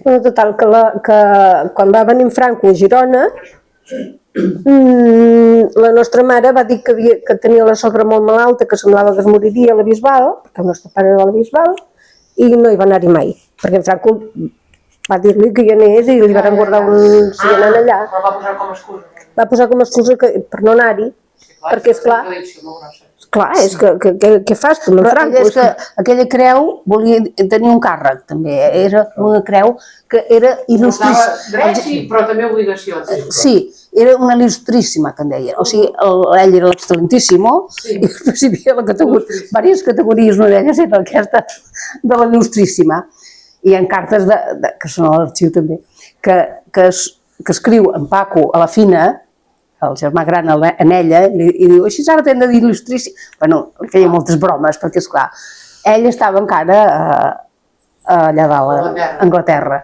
[SPEAKER 2] Bueno, total, que quan va venir Franco a Girona, la nostra mare va dir que tenia la sogra molt malalta, que semblava que es moriria a la Bisbal, perquè el nostre pare era a la Bisbal, i no hi va anar-hi mai, perquè en Franco va dir-li que hi anés i li van guardar uns i anant allà.
[SPEAKER 3] Però va posar com a excusa.
[SPEAKER 2] Va posar com a excusa per no anar-hi, perquè esclar, és que què fas tu,
[SPEAKER 1] però
[SPEAKER 2] Franco?
[SPEAKER 1] És que aquella creu volia tenir un càrrec, també. Era una creu que era il·lustríssima.
[SPEAKER 3] Drets, però també obligacions.
[SPEAKER 1] Sí, era una il·lustríssima, que en deien. O sigui, ell era l'excel·lentíssimo, i després hi havia diverses categories, una d'elles era aquesta de la il·lustríssima. I hi ha cartes, que són a l'arxiu també, que escriu en Paco a la Fina, el germà gran en ella, i diu, així ara t'hem de dir il·lustríssim. Bueno, li feia moltes bromes, perquè, esclar, ell estava encara allà dalt, a Anglaterra,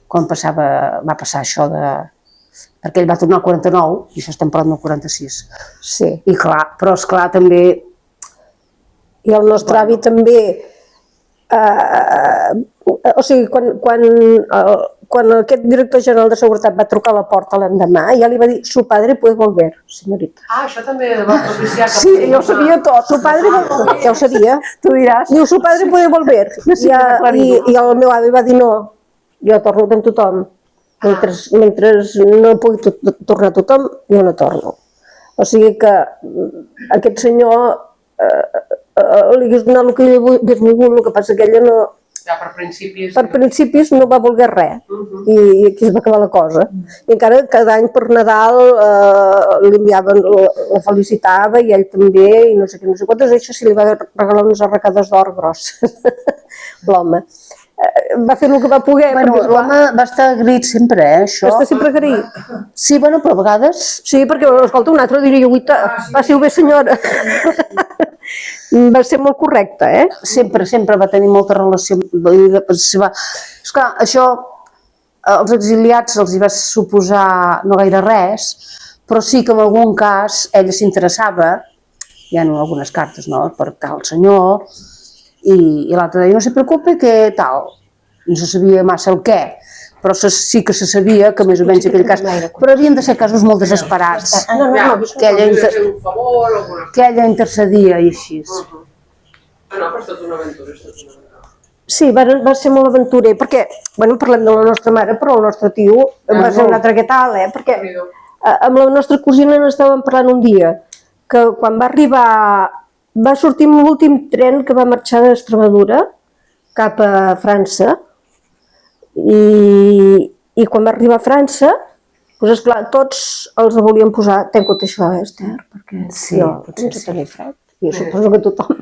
[SPEAKER 1] quan va passar això de... Perquè ell va tornar al 49, i això estem parlant del 46.
[SPEAKER 2] Sí.
[SPEAKER 1] I clar, però esclar, també...
[SPEAKER 2] I el nostre avi també... O sigui, quan aquest director general de seguretat va trucar a la porta l'endemà, ja li va dir, su padre puede volver, señorita.
[SPEAKER 3] Ah, això també va propiciar...
[SPEAKER 2] Sí, jo ho sabia tot, su padre, ja ho sabia.
[SPEAKER 1] Tu diràs...
[SPEAKER 2] Diu, su padre puede volver. I el meu avi va dir, no, jo torno amb tothom. Mentre no pugui tornar tothom, jo no torno. O sigui que aquest senyor li hagués donat el que ell hagués volgut, el que passa que ella no...
[SPEAKER 3] Ja, per principis...
[SPEAKER 2] Per principis no va voler res, i aquí es va acabar la cosa. I encara cada any per Nadal li enviaven, la felicitava, i ell també, i no sé què, no sé quantes, això sí li va regalar unes arracades d'or grosses, l'home. Va fer el que va poder.
[SPEAKER 1] Bueno, l'home va estar agraït sempre, això.
[SPEAKER 2] Va estar sempre agraït.
[SPEAKER 1] Sí, bueno, però a vegades...
[SPEAKER 2] Sí, perquè, escolta, un altre diria, passi-ho bé, senyora. Va ser molt correcte,
[SPEAKER 1] Sempre va tenir molta relació. Esclar, això als exiliats els hi va suposar no gaire res, però sí que en algun cas ella s'interessava, hi ha algunes cartes, no?, per tal senyor, i l'altre deia, no se preocupe, que tal, no se sabia massa el què, però sí que se sabia que més o menys aquell cas... Però havien de ser casos molt desesperats, que ella intercedia i així.
[SPEAKER 3] No, però és tot una aventura, és tot una aventura.
[SPEAKER 2] Sí, va ser molt aventurer, perquè, bueno, parlem de la nostra mare, però el nostre tio va ser un altre que tal, perquè amb la nostra cosina n'estàvem parlant un dia, que quan va arribar, va sortir amb l'últim tren que va marxar d'Extremadura cap a França, i quan va arribar a França Doncs esclar, tots els volien posar, tenco-te això, Esther, perquè
[SPEAKER 1] Sí,
[SPEAKER 2] jo
[SPEAKER 1] potser
[SPEAKER 2] ens
[SPEAKER 1] sí.
[SPEAKER 2] tenia fred. Jo suposo que tothom.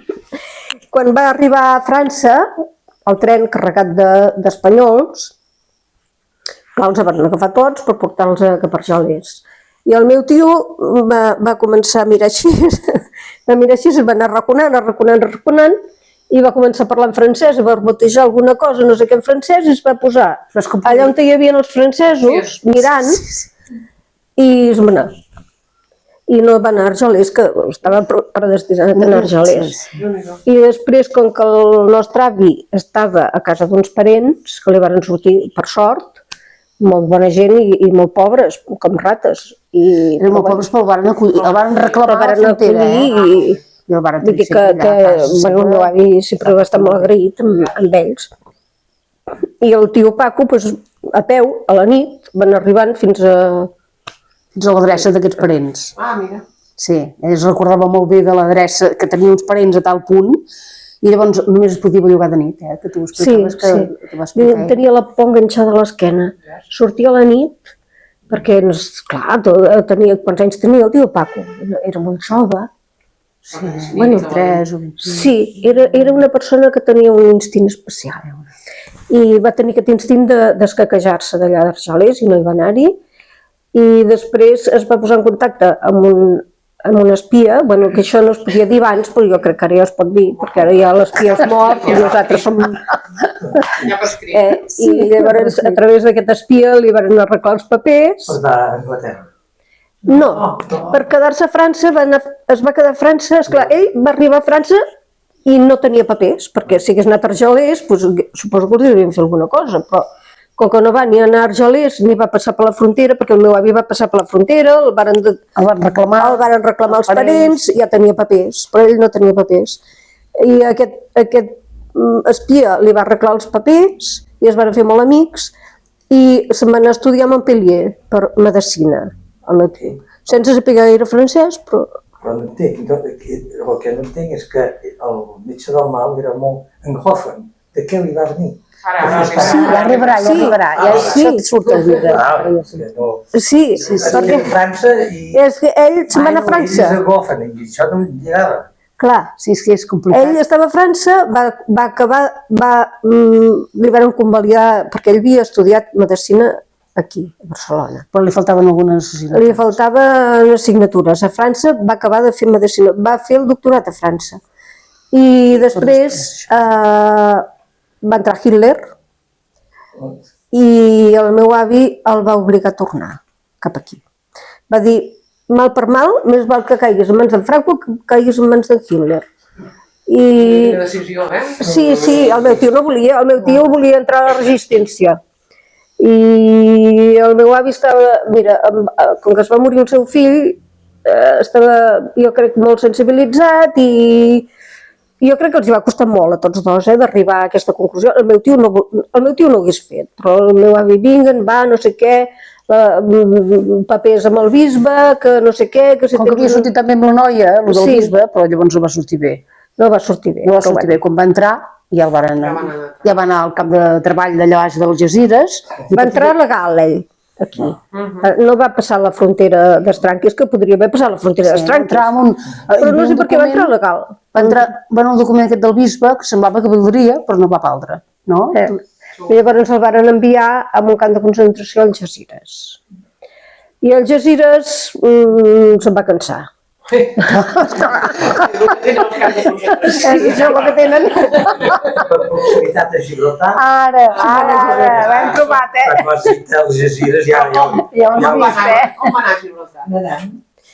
[SPEAKER 2] Quan va arribar a França, el tren carregat d'espanyols, clar, els van agafar tots per portar-los a Caparjales. I el meu tio va començar a mirar així, es va anar arraconant, i va començar a parlar en francès, a barbotejar alguna cosa, no sé què en francès, i es va posar allà on hi havia els francesos, mirant, i es va anar. I no va anar a Argelers, que estava predestinat a anar a Argelers. I després, com que el nostre avi estava a casa d'uns parents, que li van sortir, per sort, molt bona gent i molt pobres, com rates.
[SPEAKER 1] Eren molt pobres, però el van reclamar a la frontera,
[SPEAKER 2] i el van dir que el meu avi sempre va estar molt agraït amb ells. I el tio Paco, a peu, a la nit, van arribant fins a
[SPEAKER 1] l'adreça d'aquests parents.
[SPEAKER 3] Ah, mira.
[SPEAKER 1] Sí, ells recordava molt bé de l'adreça, que tenia uns parents a tal punt, i llavors només es podia bellugar de nit, que tu ho explicaves, que t'ho va explicar.
[SPEAKER 2] Tenia la por enganxada a l'esquena. Sortia a la nit, perquè, clar, quants anys tenia el tio Paco? Era molt jove.
[SPEAKER 1] Sí, bueno, 3 o 20.
[SPEAKER 2] Sí, era una persona que tenia un instint especial. I va tenir aquest instint d'escaquejar-se d'allà d'Argelers i no hi va anar-hi. I després es va posar en contacte amb un espia, bueno, que això no es podia dir abans, però jo crec que ara ja es pot dir, perquè ara ja l'espia és mort i nosaltres som...
[SPEAKER 3] Ja per escrit.
[SPEAKER 2] I llavors, a través d'aquest espia, li van arreglar els papers.
[SPEAKER 5] Per anar a Anglaterra.
[SPEAKER 2] No, per quedar-se a França, es va quedar a França, esclar, ell va arribar a França i no tenia papers, perquè si hagués anat a Argelers, suposo que li devien fer alguna cosa, però com que no va ni anar a Argelers ni va passar per la frontera, perquè el meu avi va passar per la frontera, el van reclamar els parents, ja tenia papers, però ell no tenia papers. I aquest espia li va arreglar els papers i es van fer molt amics i se'n van anar a estudiar a Montpellier per medicina. Sense saber gaire francès, però...
[SPEAKER 5] Però no entenc, el que no entenc és que el metge del mal era molt anglòfon. De què li va venir?
[SPEAKER 1] Sí, ja arribarà. Ja surt el llibre.
[SPEAKER 2] Sí,
[SPEAKER 5] perquè a França i...
[SPEAKER 2] És que ell se'n va anar a França.
[SPEAKER 5] Ell és anglòfon i això no em llegava.
[SPEAKER 2] Clar,
[SPEAKER 1] sí, és que és complicat.
[SPEAKER 2] Ell estava a França, li van convalidar, perquè ell havia estudiat medicina aquí, a Barcelona.
[SPEAKER 1] Però li faltaven algunes assignatures.
[SPEAKER 2] Li faltaven assignatures. A França va acabar de fer medicina, va fer el doctorat a França. I després va entrar Hitler i el meu avi el va obligar a tornar cap aquí. Va dir, mal per mal, més val que caiguis en mans d'en Franco que caiguis en mans d'en Hitler.
[SPEAKER 3] Quina decisió,
[SPEAKER 2] Sí, el meu tio no volia, el meu tio volia entrar a la resistència. I el meu avi estava, mira, com que es va morir el seu fill, estava, jo crec, molt sensibilitzat i jo crec que els va costar molt a tots dos d'arribar a aquesta conclusió. El meu tio no ho hagués fet, però el meu avi vinguen, va, no sé què, papers amb el bisbe, que no sé què... Com
[SPEAKER 1] que havia sortit també amb la noia, el del bisbe, però llavors no va sortir bé.
[SPEAKER 2] No va sortir bé.
[SPEAKER 1] No va sortir bé. Quan va entrar, ja va anar al camp de treball d'allà baix de les Gesires.
[SPEAKER 2] Va entrar legal, ell, aquí. No va passar la frontera d'Estranquis, que podria haver passat la frontera d'Estranquis. Però no sé per què va entrar legal.
[SPEAKER 1] Va entrar en un document aquest del bisbe, que semblava que valdria, però no va valdre. No?
[SPEAKER 2] I llavors el van enviar a un camp de concentració als Gesires. I als Gesires se'n va cansar.
[SPEAKER 1] Això és el que tenen.
[SPEAKER 5] Per proximitat de Gibraltar.
[SPEAKER 1] Ara, l'hem trobat,
[SPEAKER 5] Per citar els Gesires ja
[SPEAKER 1] ho hem vist,
[SPEAKER 3] Com va anar a Gibraltar?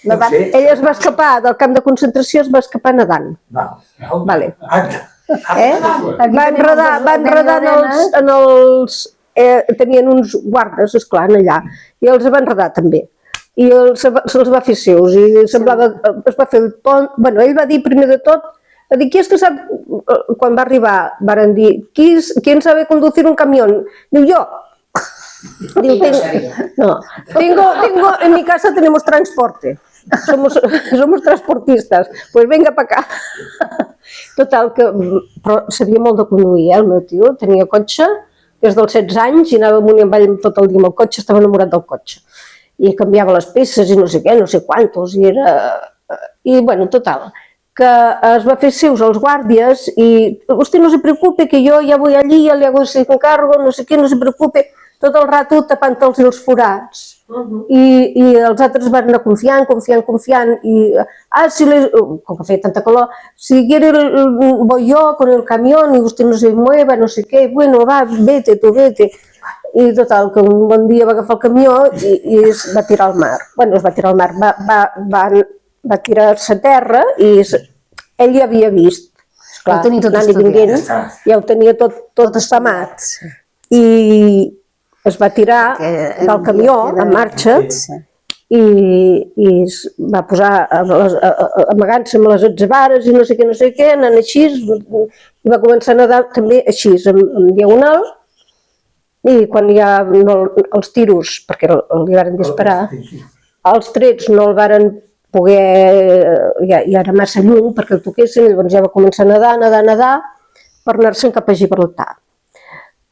[SPEAKER 5] Nedant.
[SPEAKER 2] Ell es va escapar del camp de concentració, es va escapar nedant. Vale. Va enredar en els... Tenien uns guardes, esclar, allà, i els va enredar també. I se'ls va fer seus, i semblava, es va fer el pont, bueno, ell va dir primer de tot, va dir, qui és que sap, quan va arribar, van dir, ¿quién sabe conducir un camión? Diu, yo. Diu, tengo, en mi casa tenemos transporte, somos transportistas, pues venga para acá. Total, però sabia molt de conduir, el meu tio, tenia cotxe des dels 16 anys i anava amunt i avall tot el dia amb el cotxe, estava enamorat del cotxe. i canviava les peces i no sé què, no sé quantos, i era... I, bueno, total, que es va fer seus els guàrdies i usted no se preocupe, que jo ja voy allí, ja le hago ese encargo, no sé què, no se preocupe, tot el rato tapant-los els forats. I els altres van anar confiant, i si com que feia tanta calor, si quiere voy yo con el camión y usted no se mueva, no sé què, bueno, va, vete, tu vete. I total, que un bon dia va agafar el camió i es va tirar al mar. Bueno, es va tirar al mar, va tirar-se a terra i ell ja havia vist. Clar,
[SPEAKER 1] Ho tenia tot
[SPEAKER 2] anant i
[SPEAKER 1] estudiat.
[SPEAKER 2] venint, ja ho tenia tot estamat. I es va tirar del camió en marxa i es va posar amagant-se amb les atzabares i no sé què, anant així, i va començar a nedar també així, en diagonal, i quan ja els tiros, perquè li van disparar, els trets no el varen poder, ja era massa lluny perquè el toquessin, llavors ja va començar a nedar, per anar-se'n cap a Gibraltar.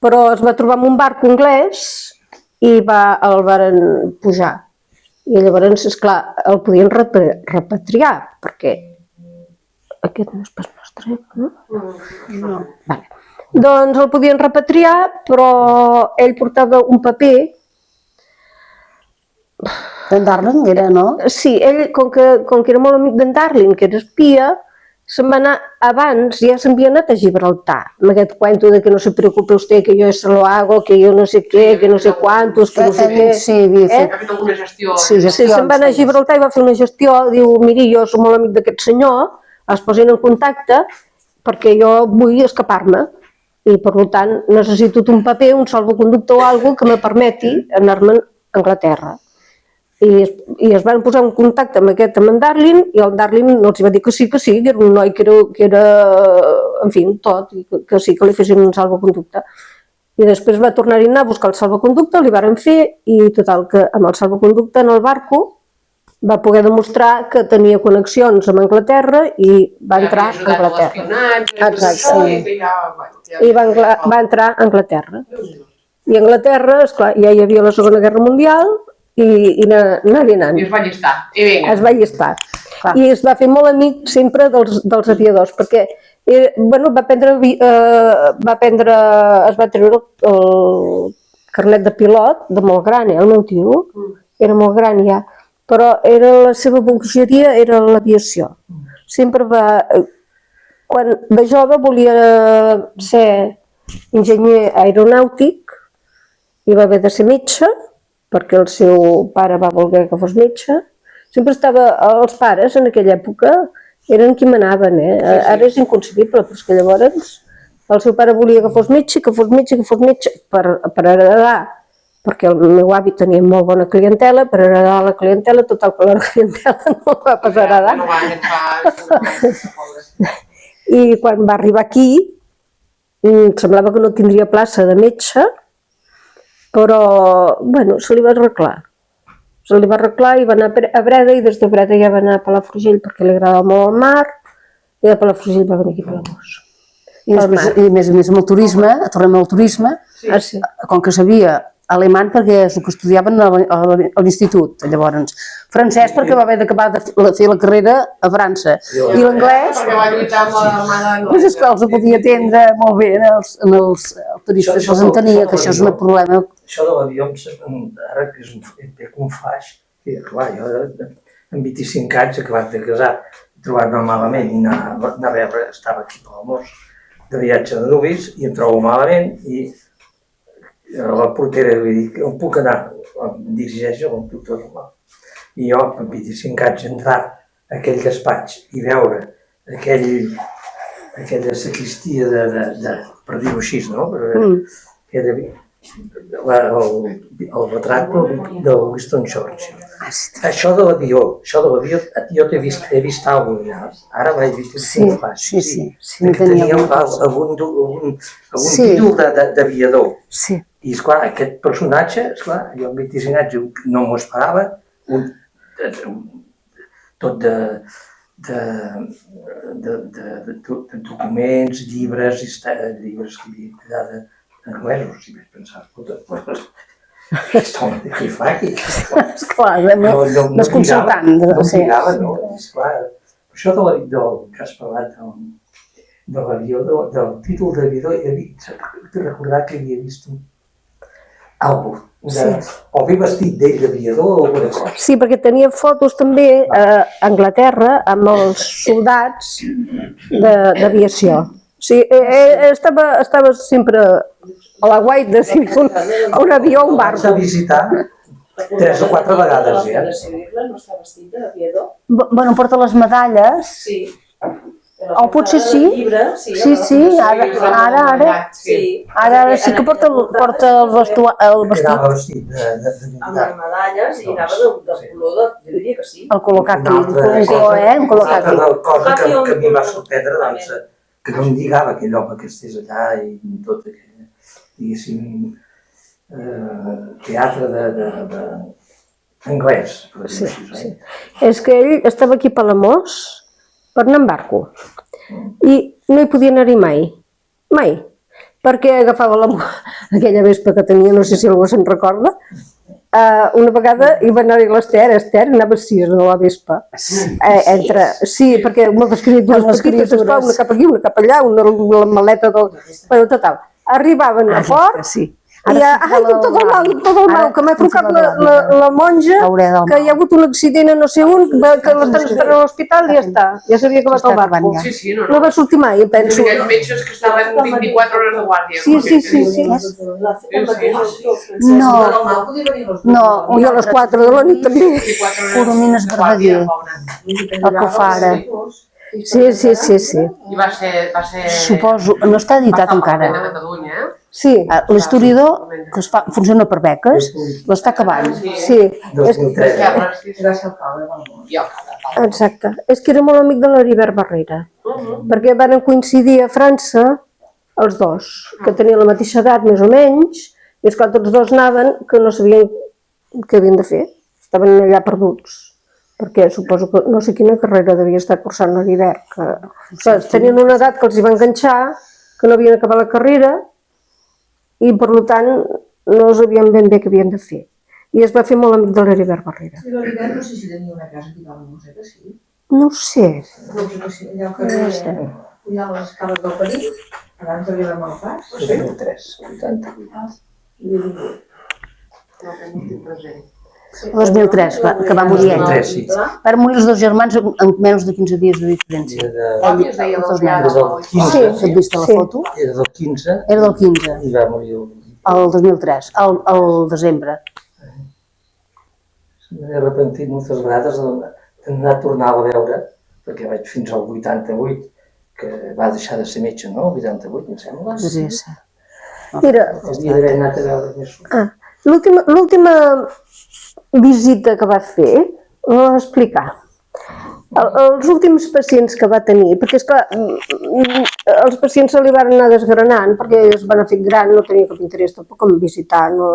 [SPEAKER 2] Però es va trobar amb un barco anglès i el varen pujar. I llavors, esclar, el podien repatriar, perquè aquest no és pas nostre, no? No. Vale. Doncs el podien repatriar, però ell portava un paper.
[SPEAKER 1] En Darling era, no?
[SPEAKER 2] Sí, ell, com que era molt amic d'en Darling, que era espia, se'n va anar abans, ja s'havia anat a Gibraltar, amb aquest cuento de que no se preocupe usted, que yo eso lo hago, que yo no sé què, que no sé quantos, que no sé què.
[SPEAKER 1] Sí, havia fet.
[SPEAKER 3] Ha fet alguna gestió.
[SPEAKER 1] Sí,
[SPEAKER 2] Se'n va anar a Gibraltar i va fer una gestió, diu, miri, jo soc molt amic d'aquest senyor, es posin en contacte perquè jo vull escapar-me i per tant necessito un paper, un salvoconducte o alguna que me permeti anar-me'n a Anglaterra. I es van posar en contacte amb en Darling, i el Darling no els va dir que sí, que era un noi que era, en fi, tot, i que sí que li fessin un salvoconducte. I després va tornar-hi a anar a buscar el salvoconducte, li varen fer, i total, que amb el salvoconducte en el barco va poder demostrar que tenia connexions amb Anglaterra i va entrar a Anglaterra. Exacte. I va entrar a Anglaterra. I a Anglaterra, esclar, ja hi havia la Segona Guerra Mundial, i anar-hi anant.
[SPEAKER 3] I es va allistar. I vinga.
[SPEAKER 2] Es va allistar. I es va fer molt amic sempre dels aviadors, perquè bueno, es va treure el carnet de pilot de molt gran, el meu tio, era molt gran ja, però la seva bogeria era l'aviació. Sempre quan de jove volia ser enginyer aeronàutic i va haver de ser metge, perquè el seu pare va voler que fos metge. Sempre els pares en aquella època eren qui manaven, Ara és inconcebible, però és que llavors el seu pare volia que fos metge, per heredar, perquè el meu avi tenia molt bona clientela, per heredar la clientela, total que la clientela no va pas heredar. I quan va arribar aquí, semblava que no tindria plaça de metge, però, bueno, se li va arreglar. Se li va arreglar i va anar a Breda, i des de Breda ja va anar a Palafrugell perquè li agradava molt el mar, i de Palafrugell va venir aquí a Palamós.
[SPEAKER 1] I a més amb el turisme, tornem al turisme, com que sabia alemany perquè és el que estudiaven a l'institut, llavors. Francès perquè va haver d'acabar de fer la carrera a França. I l'anglès...
[SPEAKER 3] Perquè va lluitar amb l'Armada Anglesa.
[SPEAKER 1] Doncs és que els podia atendre molt bé en els turistes, els entenia, que això és un problema.
[SPEAKER 5] Això de l'avió, ara que és un flaix, clar, jo amb 25 anys, acabat de casar, trobar-me malament i anar a veure, estava aquí a Palamós, de viatge de nuvis, i em trobo malament, i la portera li dic, on puc anar? Em dirigeix a un doctor normal. I jo, amb 25 anys, entrar a aquell despatx i veure aquella sacristia per dir-ho així, no? El retrat del Winston Churchill. Això de l'avió, jo he vist alguna cosa, ara l'he vist un flaix. Sí. Tenia algun títol d'aviador.
[SPEAKER 1] Sí.
[SPEAKER 5] I, esclar, aquest personatge, jo amb 25 anys no m'ho esperava, tot de documents, llibres que havia quedat anglesos, si vaig pensar, aquest home què fa aquí?
[SPEAKER 1] Esclar, desconcertant.
[SPEAKER 5] No lligava, no, esclar. Això del que has parlat de l'avió, del títol d'avió, he de recordar que havia vist algú, o bé vestit d'ell d'aviador o alguna cosa.
[SPEAKER 2] Sí, perquè tenia fotos també a Anglaterra amb els soldats d'aviació. O sigui, estava sempre a la guait de si un avió o un barco.
[SPEAKER 5] Vas a visitar 3 o 4 vegades, ja.
[SPEAKER 4] No està vestit d'aviador?
[SPEAKER 1] Bueno, porta les medalles.
[SPEAKER 4] Sí.
[SPEAKER 1] O potser sí. Sí, ara sí que porta el vestit.
[SPEAKER 5] Anava vestit de
[SPEAKER 4] Amb les medalles i anava de color, jo diria que sí.
[SPEAKER 1] El color caqui, un color
[SPEAKER 5] Una
[SPEAKER 1] caqui.
[SPEAKER 5] altra cosa que a mi em va sorprendre, doncs, que no em lligava aquell home que estés allà i tot aquell, diguéssim, teatre anglès, per dir-ho així.
[SPEAKER 2] És que ell estava aquí a Palamós per anar en barco i no hi podia anar-hi mai, perquè agafava aquella vespa que tenia, no sé si algú se'n recorda, una vegada hi va anar-hi l'Ester, anava així a la vespa, sí, perquè moltes criatures petites, esclar, una cap aquí, una cap allà, la maleta del... Bueno, total, arribaven a port i tot el mal, que m'ha trucat la monja, que hi ha hagut un accident a no sé on, que l'estan esperant a l'hospital i ja està, ja s'havia acabat el barco.
[SPEAKER 3] Sí,
[SPEAKER 2] No va sortir mai, penso.
[SPEAKER 3] Aquells metges que estaven 24 hores de guàrdia.
[SPEAKER 2] Sí.
[SPEAKER 1] No,
[SPEAKER 2] I a les 4 de la nit també.
[SPEAKER 1] Coromines Verdaguer, el que fa ara.
[SPEAKER 2] Sí.
[SPEAKER 3] I va ser...
[SPEAKER 1] Suposo, no està editat encara.
[SPEAKER 3] A Catalunya, eh?
[SPEAKER 2] Sí,
[SPEAKER 1] L'historiador, que funciona per beques, l'està acabant.
[SPEAKER 2] sí.
[SPEAKER 5] 2003.
[SPEAKER 2] Exacte. És que era molt amic de l'Heribert Barrera, perquè van coincidir a França els dos, que tenien la mateixa edat més o menys, i esclar, tots dos anaven que no sabien què havien de fer, estaven allà perduts, perquè suposo que no sé quina carrera devia estar cursant l'Heribert, que tenien una edat que els hi va enganxar, que no havien acabat la carrera, i per tant no sabien ben bé què havien de fer. I es va fer molt amic de l'Heribert Barrera.
[SPEAKER 4] I l'Heribert no sé si tenia una casa aquí a la Moseta, sí?
[SPEAKER 2] No ho sé.
[SPEAKER 4] No sé, allà al carrer, allà a les escales del Perill, abans d'arribar al pas.
[SPEAKER 5] 2003, 80.
[SPEAKER 1] El 2003, que va morir ell.
[SPEAKER 5] 2003, sí.
[SPEAKER 1] Van morir els dos germans amb menys de 15 dies de diferència.
[SPEAKER 3] Com es deia
[SPEAKER 1] Els dos
[SPEAKER 3] l'Oriol?
[SPEAKER 1] nens.
[SPEAKER 5] Era del 15,
[SPEAKER 1] Has vist la foto?
[SPEAKER 5] era del 15
[SPEAKER 1] Era del 15,
[SPEAKER 5] i va morir
[SPEAKER 1] el 2003, al desembre.
[SPEAKER 5] m'he arrepentit moltes vegades d'anar a tornar a veure, perquè vaig fins al 88, que va deixar de ser metge, no? El 88, em sembla.
[SPEAKER 1] Podria ser.
[SPEAKER 2] Mira,
[SPEAKER 5] Hauria d'haver anat a veure més.
[SPEAKER 2] l'última visita que va fer, la va explicar. Els últims pacients que va tenir, perquè esclar, els pacients se li van anar desgranant, perquè es van fer gran, no tenia cap interès tampoc en visitar, no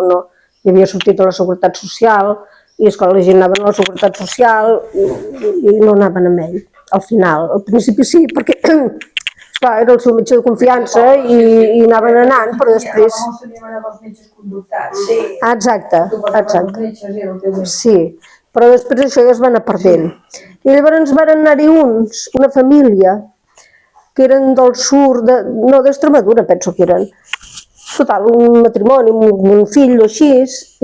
[SPEAKER 2] hi havia sortit a la Seguretat Social, i esclar, la gent anava a la Seguretat Social i no anaven amb ell, al final. Al principi sí, perquè esclar, era el seu metge de confiança i anaven anant, però després...
[SPEAKER 4] Llavors teníem els metges conductats. Sí.
[SPEAKER 2] Exacte.
[SPEAKER 4] Els metges era el teu metge.
[SPEAKER 2] Sí, però després això ja es va anar perdent. I llavors van anar-hi una família, que eren del sud, no, d'Extremadura penso que eren. Total, un matrimoni, un fill o així,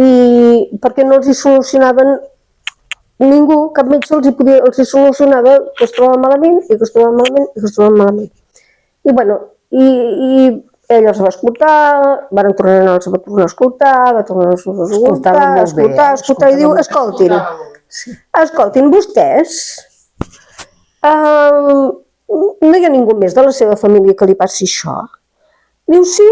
[SPEAKER 2] i perquè no els hi solucionaven ningú, cap metge els hi solucionava que es trobava malament, i que es trobava malament, i que es trobava malament. I bueno, i ell els va escoltar, van tornar a anar, els va tornar a escoltar, va tornar a escoltar, i diu, escoltin, vostès, no hi ha ningú més de la seva família que li passi això? Diu, sí,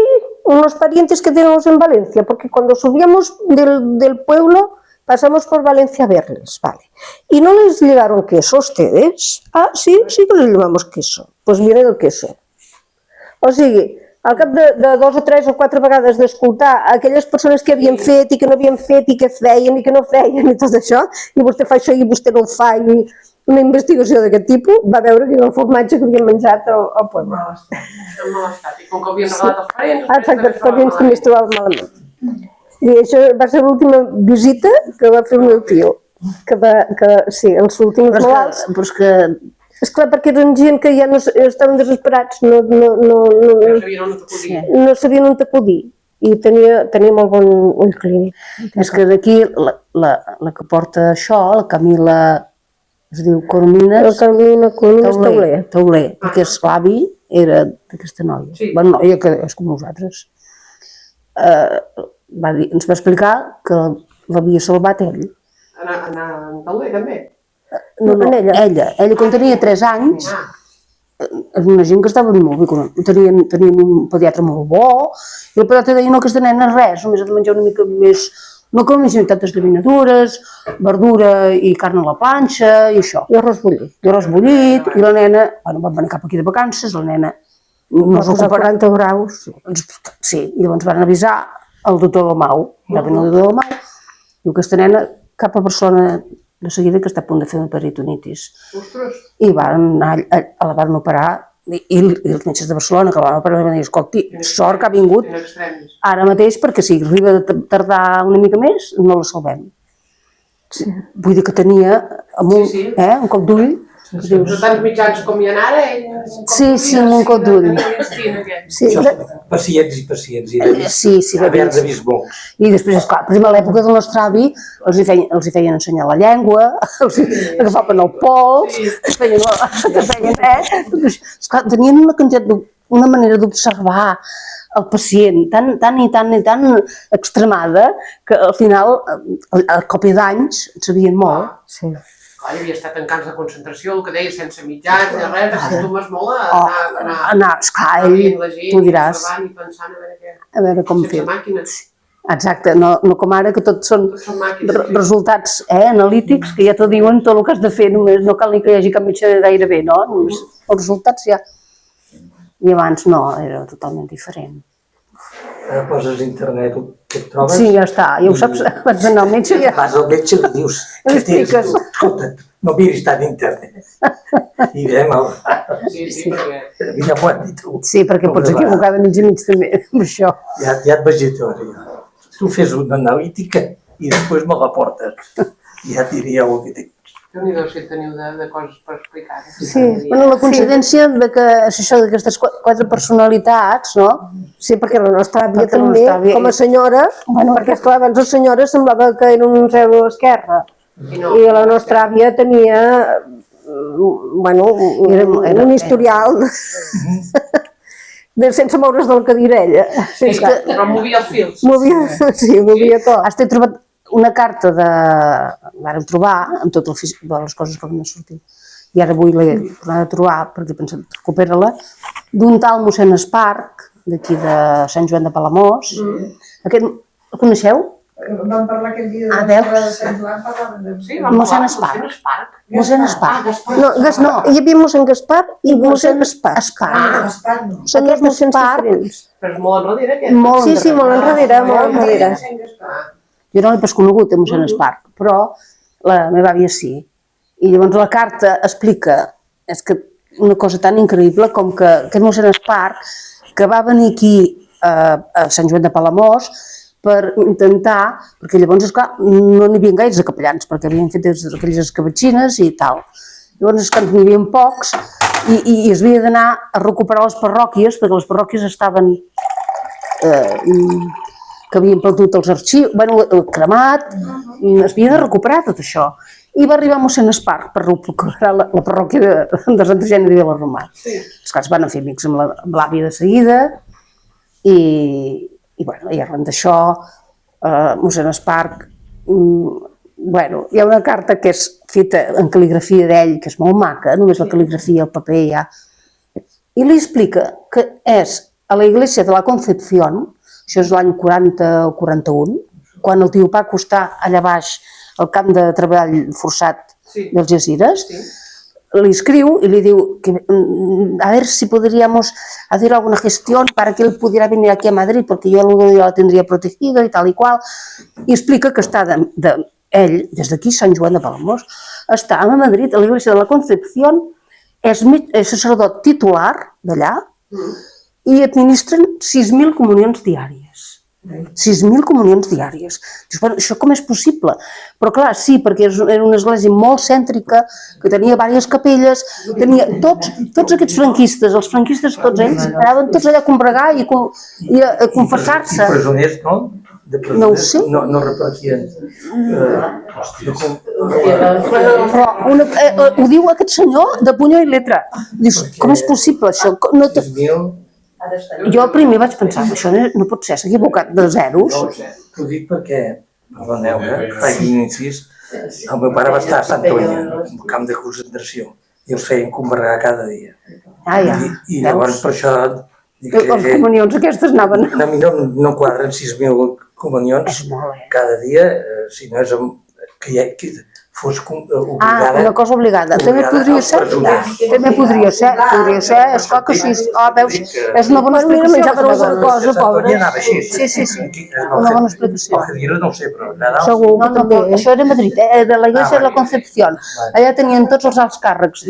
[SPEAKER 2] unos parientes que tenemos en Valencia, porque cuando subíamos del pueblo pasamos por Valencia a verles, vale. ¿Y no les llevaron queso a ustedes? Ah, sí, sí que les llevamos queso. Pues viene del queso. O sigui, al cap de 2 o 3 o 4 vegades d'escoltar aquelles persones que havien fet i que no havien fet i que feien i que no feien i tot això, i vostè fa això i vostè no ho fa, i una investigació d'aquest tipus, va veure que era el formatge que havien menjat al poble.
[SPEAKER 3] En mal estat. I com que havien regalat els parents...
[SPEAKER 2] Exacte, els parients també es trobaven malament. I això va ser l'última visita que va fer el meu tio. Sí, els últims malalts.
[SPEAKER 1] Però és que
[SPEAKER 2] Esclar, perquè eren gent que ja no estaven desesperats, no sabien on acudir. I tenia molt bon ull clínic.
[SPEAKER 1] És que d'aquí la que porta això, la Camila, es diu Coromines.
[SPEAKER 2] El Camila Tauler.
[SPEAKER 1] Tauler, perquè l'avi era d'aquesta noia. La noia que és com nosaltres. Ens va explicar que l'havia salvat ell.
[SPEAKER 3] En Tauler, també?
[SPEAKER 1] No, ella quan tenia 3 anys, una gent que estava molt bé, tenien un pediatre molt bo, i el pediatre deia, no, aquesta nena res, només ha de menjar una mica més, no com més unitats d'esdevinadures, verdura i carn a la planxa, i això.
[SPEAKER 2] I arròs bullit.
[SPEAKER 1] I la nena, bueno, van venir cap aquí de vacances, la nena
[SPEAKER 2] no es recupera 40 graus.
[SPEAKER 1] Sí, i llavors van avisar el doctor Dalmau, va venir el doctor Dalmau, diu, aquesta nena cap a Barcelona de seguida que està a punt de fer una peritonitis.
[SPEAKER 3] Ostres!
[SPEAKER 1] I la van operar, i els metges de Barcelona que la van operar van dir, escolti, sort que ha vingut ara mateix, perquè si arriba a tardar una mica més, no la salvem. Vull dir que tenia un cop d'ull.
[SPEAKER 3] Però tants mitjans com hi ha ara,
[SPEAKER 1] Sí, amb un cop d'ull.
[SPEAKER 5] Pacients i pacients.
[SPEAKER 1] Sí,
[SPEAKER 5] haver de bisbons.
[SPEAKER 1] I després, esclar, per exemple, a l'època del nostre avi els hi feien ensenyar la llengua, els agafaven el pols, tenien una quantitat, una manera d'observar el pacient tan extremada que al final, al cop d'anys, en sabien molt.
[SPEAKER 2] Sí.
[SPEAKER 3] Clar, havia estat en camps de concentració, el que deia, sense mitjans, ni res, t'acostumes molt a anar
[SPEAKER 1] esclar, ell, tu diràs,
[SPEAKER 3] observant i pensant
[SPEAKER 1] a veure com fer.
[SPEAKER 3] Sense màquines.
[SPEAKER 1] Exacte, no com ara que tots són resultats analítics que ja t'ho diuen tot el que has de fer, només no cal ni que hi hagi cap mitjà gaire bé, no? Només els resultats ja. I abans no, era totalment diferent.
[SPEAKER 5] Ara poses a internet què et trobes.
[SPEAKER 1] Sí, ja està, ja ho saps, vaig anar al metge i ja...
[SPEAKER 5] Vas al metge i li dius, què tens? Escolta, no miris tant internet. I veiem el...
[SPEAKER 3] Sí, perquè...
[SPEAKER 5] Ja m'ho han dit tu.
[SPEAKER 1] Sí, perquè pots equivocar de mig a mig també, amb això.
[SPEAKER 5] Ja et vaig dir, tu fes una analítica i després me la portes. I ja et diria el que tinc.
[SPEAKER 3] Déu-n'hi-do si teniu de coses per explicar.
[SPEAKER 1] Sí, bueno, la coincidència d'aquestes 4 personalitats, no?
[SPEAKER 2] Sí, perquè la nostra àvia també, com a senyora, perquè esclar, abans la senyora semblava que era un zero esquerra. I la nostra àvia tenia, un historial sense moure's del cadira, ella.
[SPEAKER 3] Però movia els fils.
[SPEAKER 2] Movia tot.
[SPEAKER 1] Has trobat una carta vàrem trobar, amb totes les coses que van sortir, i ara avui l'he tornat a trobar, perquè he pensat, recupera-la, d'un tal mossèn Esparc, d'aquí de Sant Joan de Palamós. Aquest, el coneixeu?
[SPEAKER 6] Vam parlar aquell dia de Sant Joan, parlàvem de...
[SPEAKER 1] Mossèn Esparc. Mossèn Esparc.
[SPEAKER 2] No, hi havia mossèn Gaspar i mossèn Esparc.
[SPEAKER 6] Gaspar no.
[SPEAKER 2] Són dos mossèns diferents.
[SPEAKER 3] Però és molt enrere, aquest.
[SPEAKER 2] Sí, molt enrere.
[SPEAKER 1] Jo no l'he pas conegut, mossèn Esparc, però la meva àvia sí. I llavors la carta explica, és que una cosa tan increïble com que aquest mossèn Esparc, que va venir aquí a Sant Joan de Palamós per intentar, perquè llavors, esclar, no n'hi havia gaires de capellans, perquè havien fet aquelles escabatxines i tal. Llavors, esclar, n'hi havia pocs i es havia d'anar a recuperar les parròquies, perquè les parròquies estaven... que havien perdut els arxius, cremat, es havia de recuperar tot això. I va arribar mossèn Esparc per recuperar la parròquia de Santa Eugènia de Vilarromà. Es van fer amics amb l'àvia de seguida i arran d'això, mossèn Esparc, hi ha una carta que és feta en cal·ligrafia d'ell, que és molt maca, només la cal·ligrafia, el paper ja, i li explica que és a la Iglesia de la Concepción, això és l'any 40 o 41, quan el tio Paco està allà baix al camp de treball forçat dels Gesires, li escriu y le digo que a ver si podríamos hacer alguna gestión para que él pudiera venir aquí a Madrid, porque yo luego yo lo tendría protegido y tal y qual. I explica que està ell, des d'aquí, Sant Joan de Palamós, està a Madrid, a l'Iglesia de la Concepción, és sacerdot titular d'allà i administren 6.000 comunions diàries. 6.000 comunions diàries. Dius, bueno, això com és possible? Però clar, sí, perquè era una església molt cèntrica, que tenia diverses capelles, tenia tots aquests franquistes, els franquistes tots ells, anaven tots allà a combregar i a confessar-se.
[SPEAKER 5] Presoners, no?
[SPEAKER 1] No ho sé.
[SPEAKER 5] No repartien.
[SPEAKER 1] Però ho diu aquest senyor de puny i letra. Dius, com és possible això? No
[SPEAKER 5] 6.000...
[SPEAKER 1] Jo primer vaig pensar, això no pot ser, s'ha equivocat de zeros.
[SPEAKER 5] Ho dic perquè, perdoneu, faig inicis, el meu pare va estar a Sant'Onya, un camp de concentració, i els feien combregar cada dia. I llavors per això...
[SPEAKER 1] Les comunions aquestes anaven...
[SPEAKER 5] A mi no quadren 6.000 comunions cada dia, si no és que fos obligada.
[SPEAKER 1] Una cosa obligada. També podria ser, és clar que sí. Veus, és una bona explicació.
[SPEAKER 2] Menjaven alguna cosa, pobre.
[SPEAKER 1] Sí. Una bona explicació.
[SPEAKER 5] El Jadiro no ho sé, però cada
[SPEAKER 2] Segur que també.
[SPEAKER 1] Això era a Madrid, de la Iglesia de la Concepción. Allà tenien tots els alts càrrecs,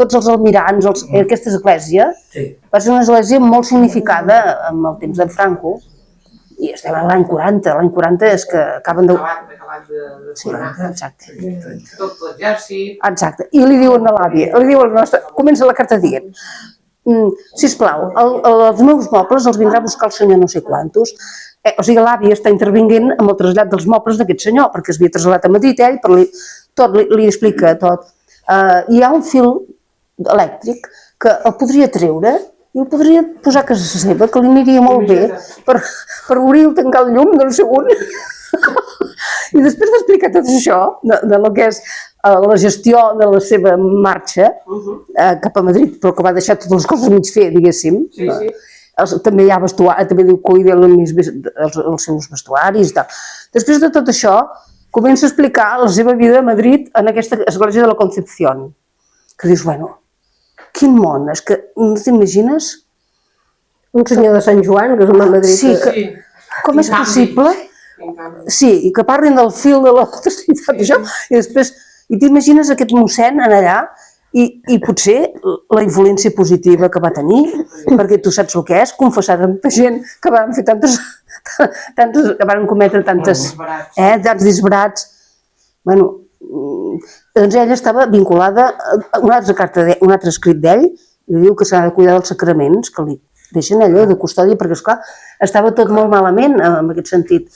[SPEAKER 1] tots els almirants, aquesta església. Va ser una església molt significada en el temps de Franco. I estem a l'any 40, l'any 40 és que acaben de...
[SPEAKER 3] Acabat de tornar.
[SPEAKER 1] Exacte.
[SPEAKER 3] Tot l'exèrcit.
[SPEAKER 1] Exacte. I li diuen a l'àvia, li diuen a la nostra... Comença la carta dient, sisplau, els meus mobles els vindrà a buscar el senyor no sé quantos. O sigui, l'àvia està intervinguent amb el trasllat dels mobles d'aquest senyor, perquè es havia traslladat a Madrid ell, però li explica tot. Hi ha un fil elèctric que el podria treure i el podria posar a casa seva, que li aniria molt bé per obrir i tancar el llum d'un segon. I després d'explicar tot això, de lo que és la gestió de la seva marxa cap a Madrid, però que va deixar totes les coses mig fer, diguéssim. També hi ha vestuari, també diu que cuida els seus vestuaris i tal. Després de tot això, comença a explicar la seva vida a Madrid en aquesta església de la Concepción. Que dius, bueno, quin món, és que no t'imagines?
[SPEAKER 2] Un senyor de Sant Joan, que és a Madrid.
[SPEAKER 1] Sí, com és possible? Sí, i que parlin del fil de l'electricitat, això, i després, i t'imagines aquest mossèn en allà, i potser la influència positiva que va tenir, perquè tu saps el que és, confessar tanta gent que van fer que van cometre tants disbarats. Bueno, doncs ella estava vinculada a un altre escrit d'ell, li diu que s'ha de cuidar dels sacraments, que li deixen allò de custòdia, perquè esclar, estava tot molt malament en aquest sentit.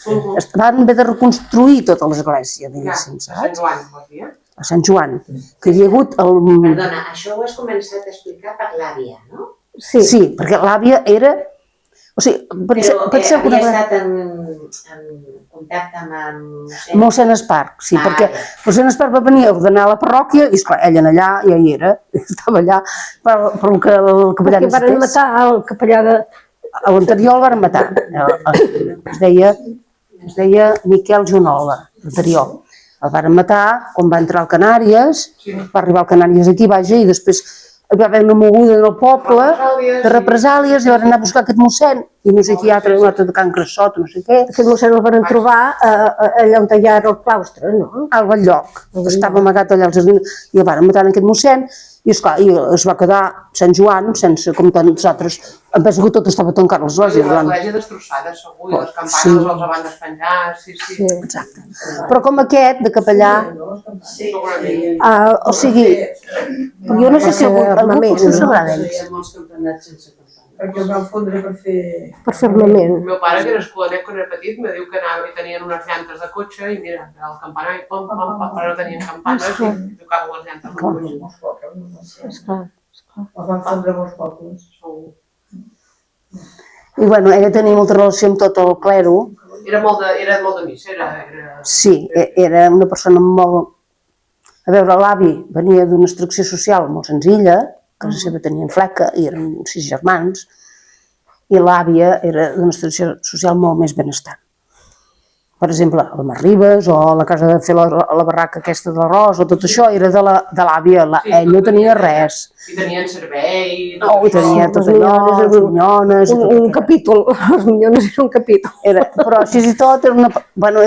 [SPEAKER 1] Van haver de reconstruir tota l'església, diguéssim, saps? A Sant Joan, que hi ha hagut el...
[SPEAKER 7] Perdona, això ho has començat a explicar per l'àvia, no?
[SPEAKER 1] Sí, perquè l'àvia era... O sigui,
[SPEAKER 7] però havia estat en contacte amb
[SPEAKER 1] mossèn Esparc, sí, perquè mossèn Esparc va venir a ordenar la parròquia i, esclar, ella allà ja hi era, estava allà per que el capellà
[SPEAKER 2] necessités. Perquè van matar el capellà de...
[SPEAKER 1] A l'anterior el van matar, es deia Miquel Jonola, l'anterior. El van matar quan va entrar al Canàries, va arribar al Canàries aquí, vaja, i després hi va haver una moguda en el poble de represàlies i van anar a buscar aquest mossèn i no sé qui altre, un altre de Can Cressot, no sé què.
[SPEAKER 2] Aquest mossèn el van trobar allà on hi era el claustre, no?
[SPEAKER 1] Al Batllloc, estava amagat allà als jardins i el van matar en aquest mossèn i esclar, es va quedar Sant Joan sense, com tants altres, em penso que tot estava tancat l'església.
[SPEAKER 3] L'església destrossada, segur, i les campanes els van despenjar, sí.
[SPEAKER 1] Exacte. Però com aquest, de capellà, o sigui, jo no sé si algú potser ho sabrà d'ells.
[SPEAKER 6] Perquè el van fondre per fer...
[SPEAKER 2] Per fer armament.
[SPEAKER 3] El meu pare, que era escolanet quan era petit, me diu que anava i tenien unes llantes de cotxe i mira, el campanar i pom, però no tenien campanes i tocaven les llantes de cotxe.
[SPEAKER 2] Esclar.
[SPEAKER 6] Els van fondre molts pobles.
[SPEAKER 1] I bueno, ella tenia molta relació amb tot el clero.
[SPEAKER 3] Era molt de missa,
[SPEAKER 1] Sí, era una persona molt... A veure, l'avi venia d'una extracció social molt senzilla, que casa seva tenien fleca i eren 6 germans, i l'àvia era d'una extracció social molt més benestant. Per exemple, el Marribes o la casa de fer la barraca aquesta de l'arròs o tot això era de l'àvia, ell no tenia res.
[SPEAKER 3] I tenien servei...
[SPEAKER 1] I tenia tot allò, les minyones...
[SPEAKER 2] Un capítol, les minyones era un capítol.
[SPEAKER 1] Però així i tot era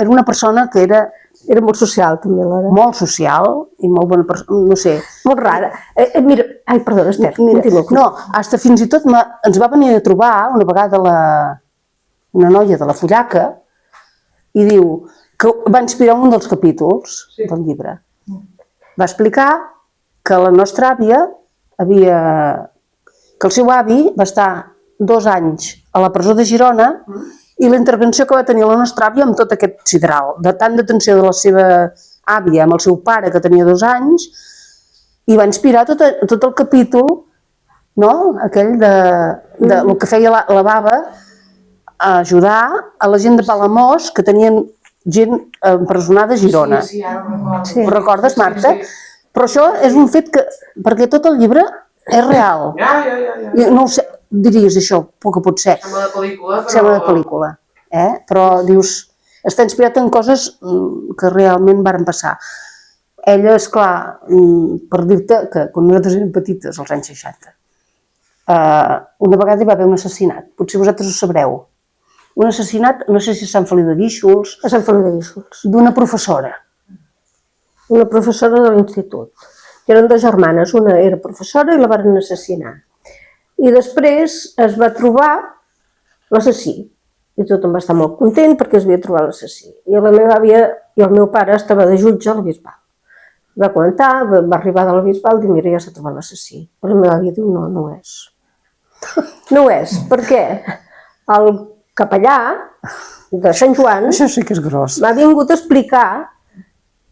[SPEAKER 1] una persona que era...
[SPEAKER 2] Era molt social, també, alhora.
[SPEAKER 1] Molt social i molt bona persona, no sé.
[SPEAKER 2] Molt rara. Mira, ai, perdona, Esther, continua.
[SPEAKER 1] No, fins i tot ens va venir a trobar una vegada una noia de la Fullaca, i diu que va inspirar un dels capítols del llibre. Va explicar que la nostra àvia que el seu avi va estar 2 anys a la presó de Girona i la intervenció que va tenir la nostra àvia amb tot aquest sidral, de tant d'atenció de la seva àvia amb el seu pare, que tenia 2 anys, i va inspirar tot el capítol, no? Aquell de el que feia la baba, a ajudar a la gent de Palamós, que tenien gent empresonada a Girona.
[SPEAKER 3] Sí, ara ho recordo.
[SPEAKER 1] Ho recordes, Marta?
[SPEAKER 3] Sí.
[SPEAKER 1] Però això és un fet que... perquè tot el llibre és real.
[SPEAKER 3] Ja.
[SPEAKER 1] I no ho sé, diries això, poc que pot ser.
[SPEAKER 3] Sembla de pel·lícula, però...
[SPEAKER 1] Sembla de pel·lícula. Però dius, està inspirat en coses que realment varen passar. Ella, esclar, per dir-te que quan nosaltres érem petites, als anys 60, una vegada hi va haver un assassinat, potser vosaltres ho sabreu. Un assassinat, no sé si a Sant Feliu de Guíxols,
[SPEAKER 2] A Sant Feliu de Guíxols.
[SPEAKER 1] d'una professora.
[SPEAKER 2] Una professora de l'institut. Eren 2 germanes, una era professora i la van assassinar. I després es va trobar l'assassí. I tothom va estar molt content perquè es havia trobat l'assassí. I la meva àvia i el meu pare estava de jutge a la Bisbal. Va comentar, va arribar de la Bisbal i diu, mira, ja s'ha trobat l'assassí. Però la meva àvia diu, no, no ho és. No ho és, perquè el capellà de Sant Joan
[SPEAKER 1] Això sí que és gros.
[SPEAKER 2] m'ha vingut a explicar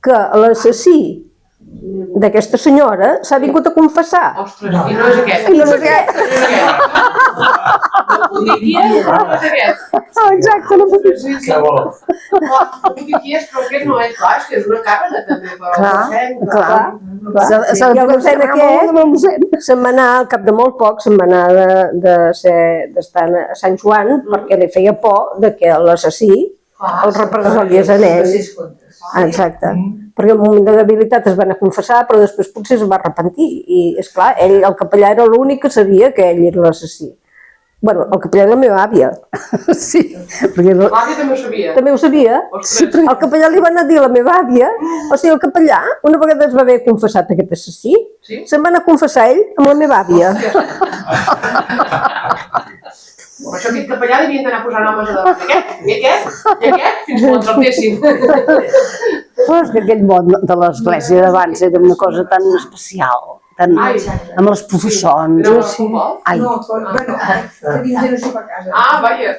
[SPEAKER 2] que l'assassí d'aquesta senyora s'ha vingut a confessar.
[SPEAKER 3] Ostres, i no és aquest.
[SPEAKER 2] I no és aquest.
[SPEAKER 3] No puc dir qui és, però no és aquest.
[SPEAKER 2] Exacte, no puc dir.
[SPEAKER 3] Sí.
[SPEAKER 5] Que bo.
[SPEAKER 3] No puc dir qui és, però aquest no és. Clar, és que és una càrrega també, però
[SPEAKER 1] Clar,
[SPEAKER 3] el mossèn,
[SPEAKER 1] clar.
[SPEAKER 2] I el mossèn aquest se'n va anar, al cap de molt poc, se'n va anar d'estar a Sant Joan perquè li feia por de que l'assassí el represaliés en ell. Exacte. Perquè en un moment de debilitat es va anar a confessar, però després potser es va arrepentir. I, esclar, ell, el capellà era l'únic que sabia que ell era l'assassí. Bueno, el capellà de la meva àvia.
[SPEAKER 1] Sí, perquè
[SPEAKER 3] l'àvia també ho sabia.
[SPEAKER 2] També ho sabia.
[SPEAKER 3] Ostres.
[SPEAKER 2] El capellà li va anar a dir a la meva àvia, o sigui, el capellà, una vegada es va haver confessat aquest assassí,
[SPEAKER 3] Sí?
[SPEAKER 2] se'n va anar a confessar ell amb la meva àvia.
[SPEAKER 3] Per això aquest capellà li havien d'anar posant homes a davant. I aquest, fins que l'encertessin.
[SPEAKER 1] però és que aquell món de l'església d'abans era una cosa tan especial, tan, amb les professons.
[SPEAKER 3] Era un futbol?
[SPEAKER 1] Ai,
[SPEAKER 6] No, bueno, tenim gent així per casa.
[SPEAKER 3] Ah, vaja.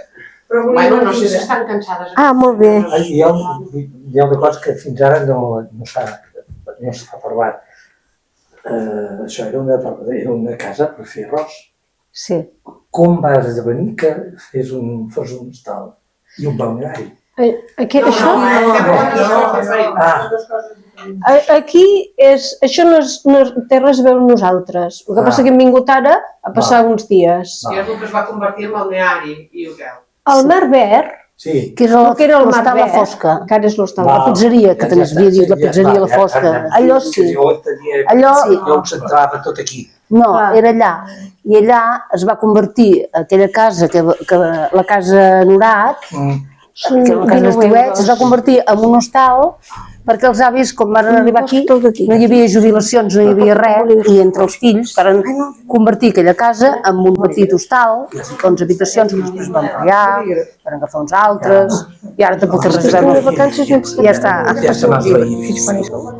[SPEAKER 6] Però
[SPEAKER 3] Bueno, no sé si estan cansades.
[SPEAKER 2] Ah, molt bé.
[SPEAKER 5] Hi ha una cosa que fins ara no s'ha parlat. Això era una casa per fer arròs.
[SPEAKER 2] Sí.
[SPEAKER 5] Com va esdevenir que fos un hostal i un balneari?
[SPEAKER 2] Això?
[SPEAKER 5] Ah,
[SPEAKER 2] Aquí això no té res a veure amb nosaltres. El que passa que hem vingut ara a passar uns dies.
[SPEAKER 3] I és el que es va convertir en balneari i hotel.
[SPEAKER 2] El Mar Verd,
[SPEAKER 5] sí.
[SPEAKER 1] que és
[SPEAKER 2] el que era el Mar
[SPEAKER 1] l'Hostal La
[SPEAKER 2] Verd,
[SPEAKER 1] Fosca.
[SPEAKER 2] que ara és l'Hostal
[SPEAKER 1] La
[SPEAKER 2] La Fosca.
[SPEAKER 1] pizzeria, que també es havia dit, la pizzeria La Fosca. Allò sí. Allò,
[SPEAKER 5] Jo em centrava tot aquí.
[SPEAKER 1] no,
[SPEAKER 2] Clar.
[SPEAKER 1] era allà. I allà es va convertir aquella casa, que la casa Norat, que era una casa d'estiuets, es va convertir en un hostal perquè els avis, quan van arribar aquí, no hi havia jubilacions, no hi havia res, i entre els fills van convertir aquella casa en un petit hostal, 11 habitacions, que després van ampliar, van agafar uns altres, i ara tampoc és res a veure.
[SPEAKER 2] vacances
[SPEAKER 1] Ja està.
[SPEAKER 5] Ja se m'ha aclarit.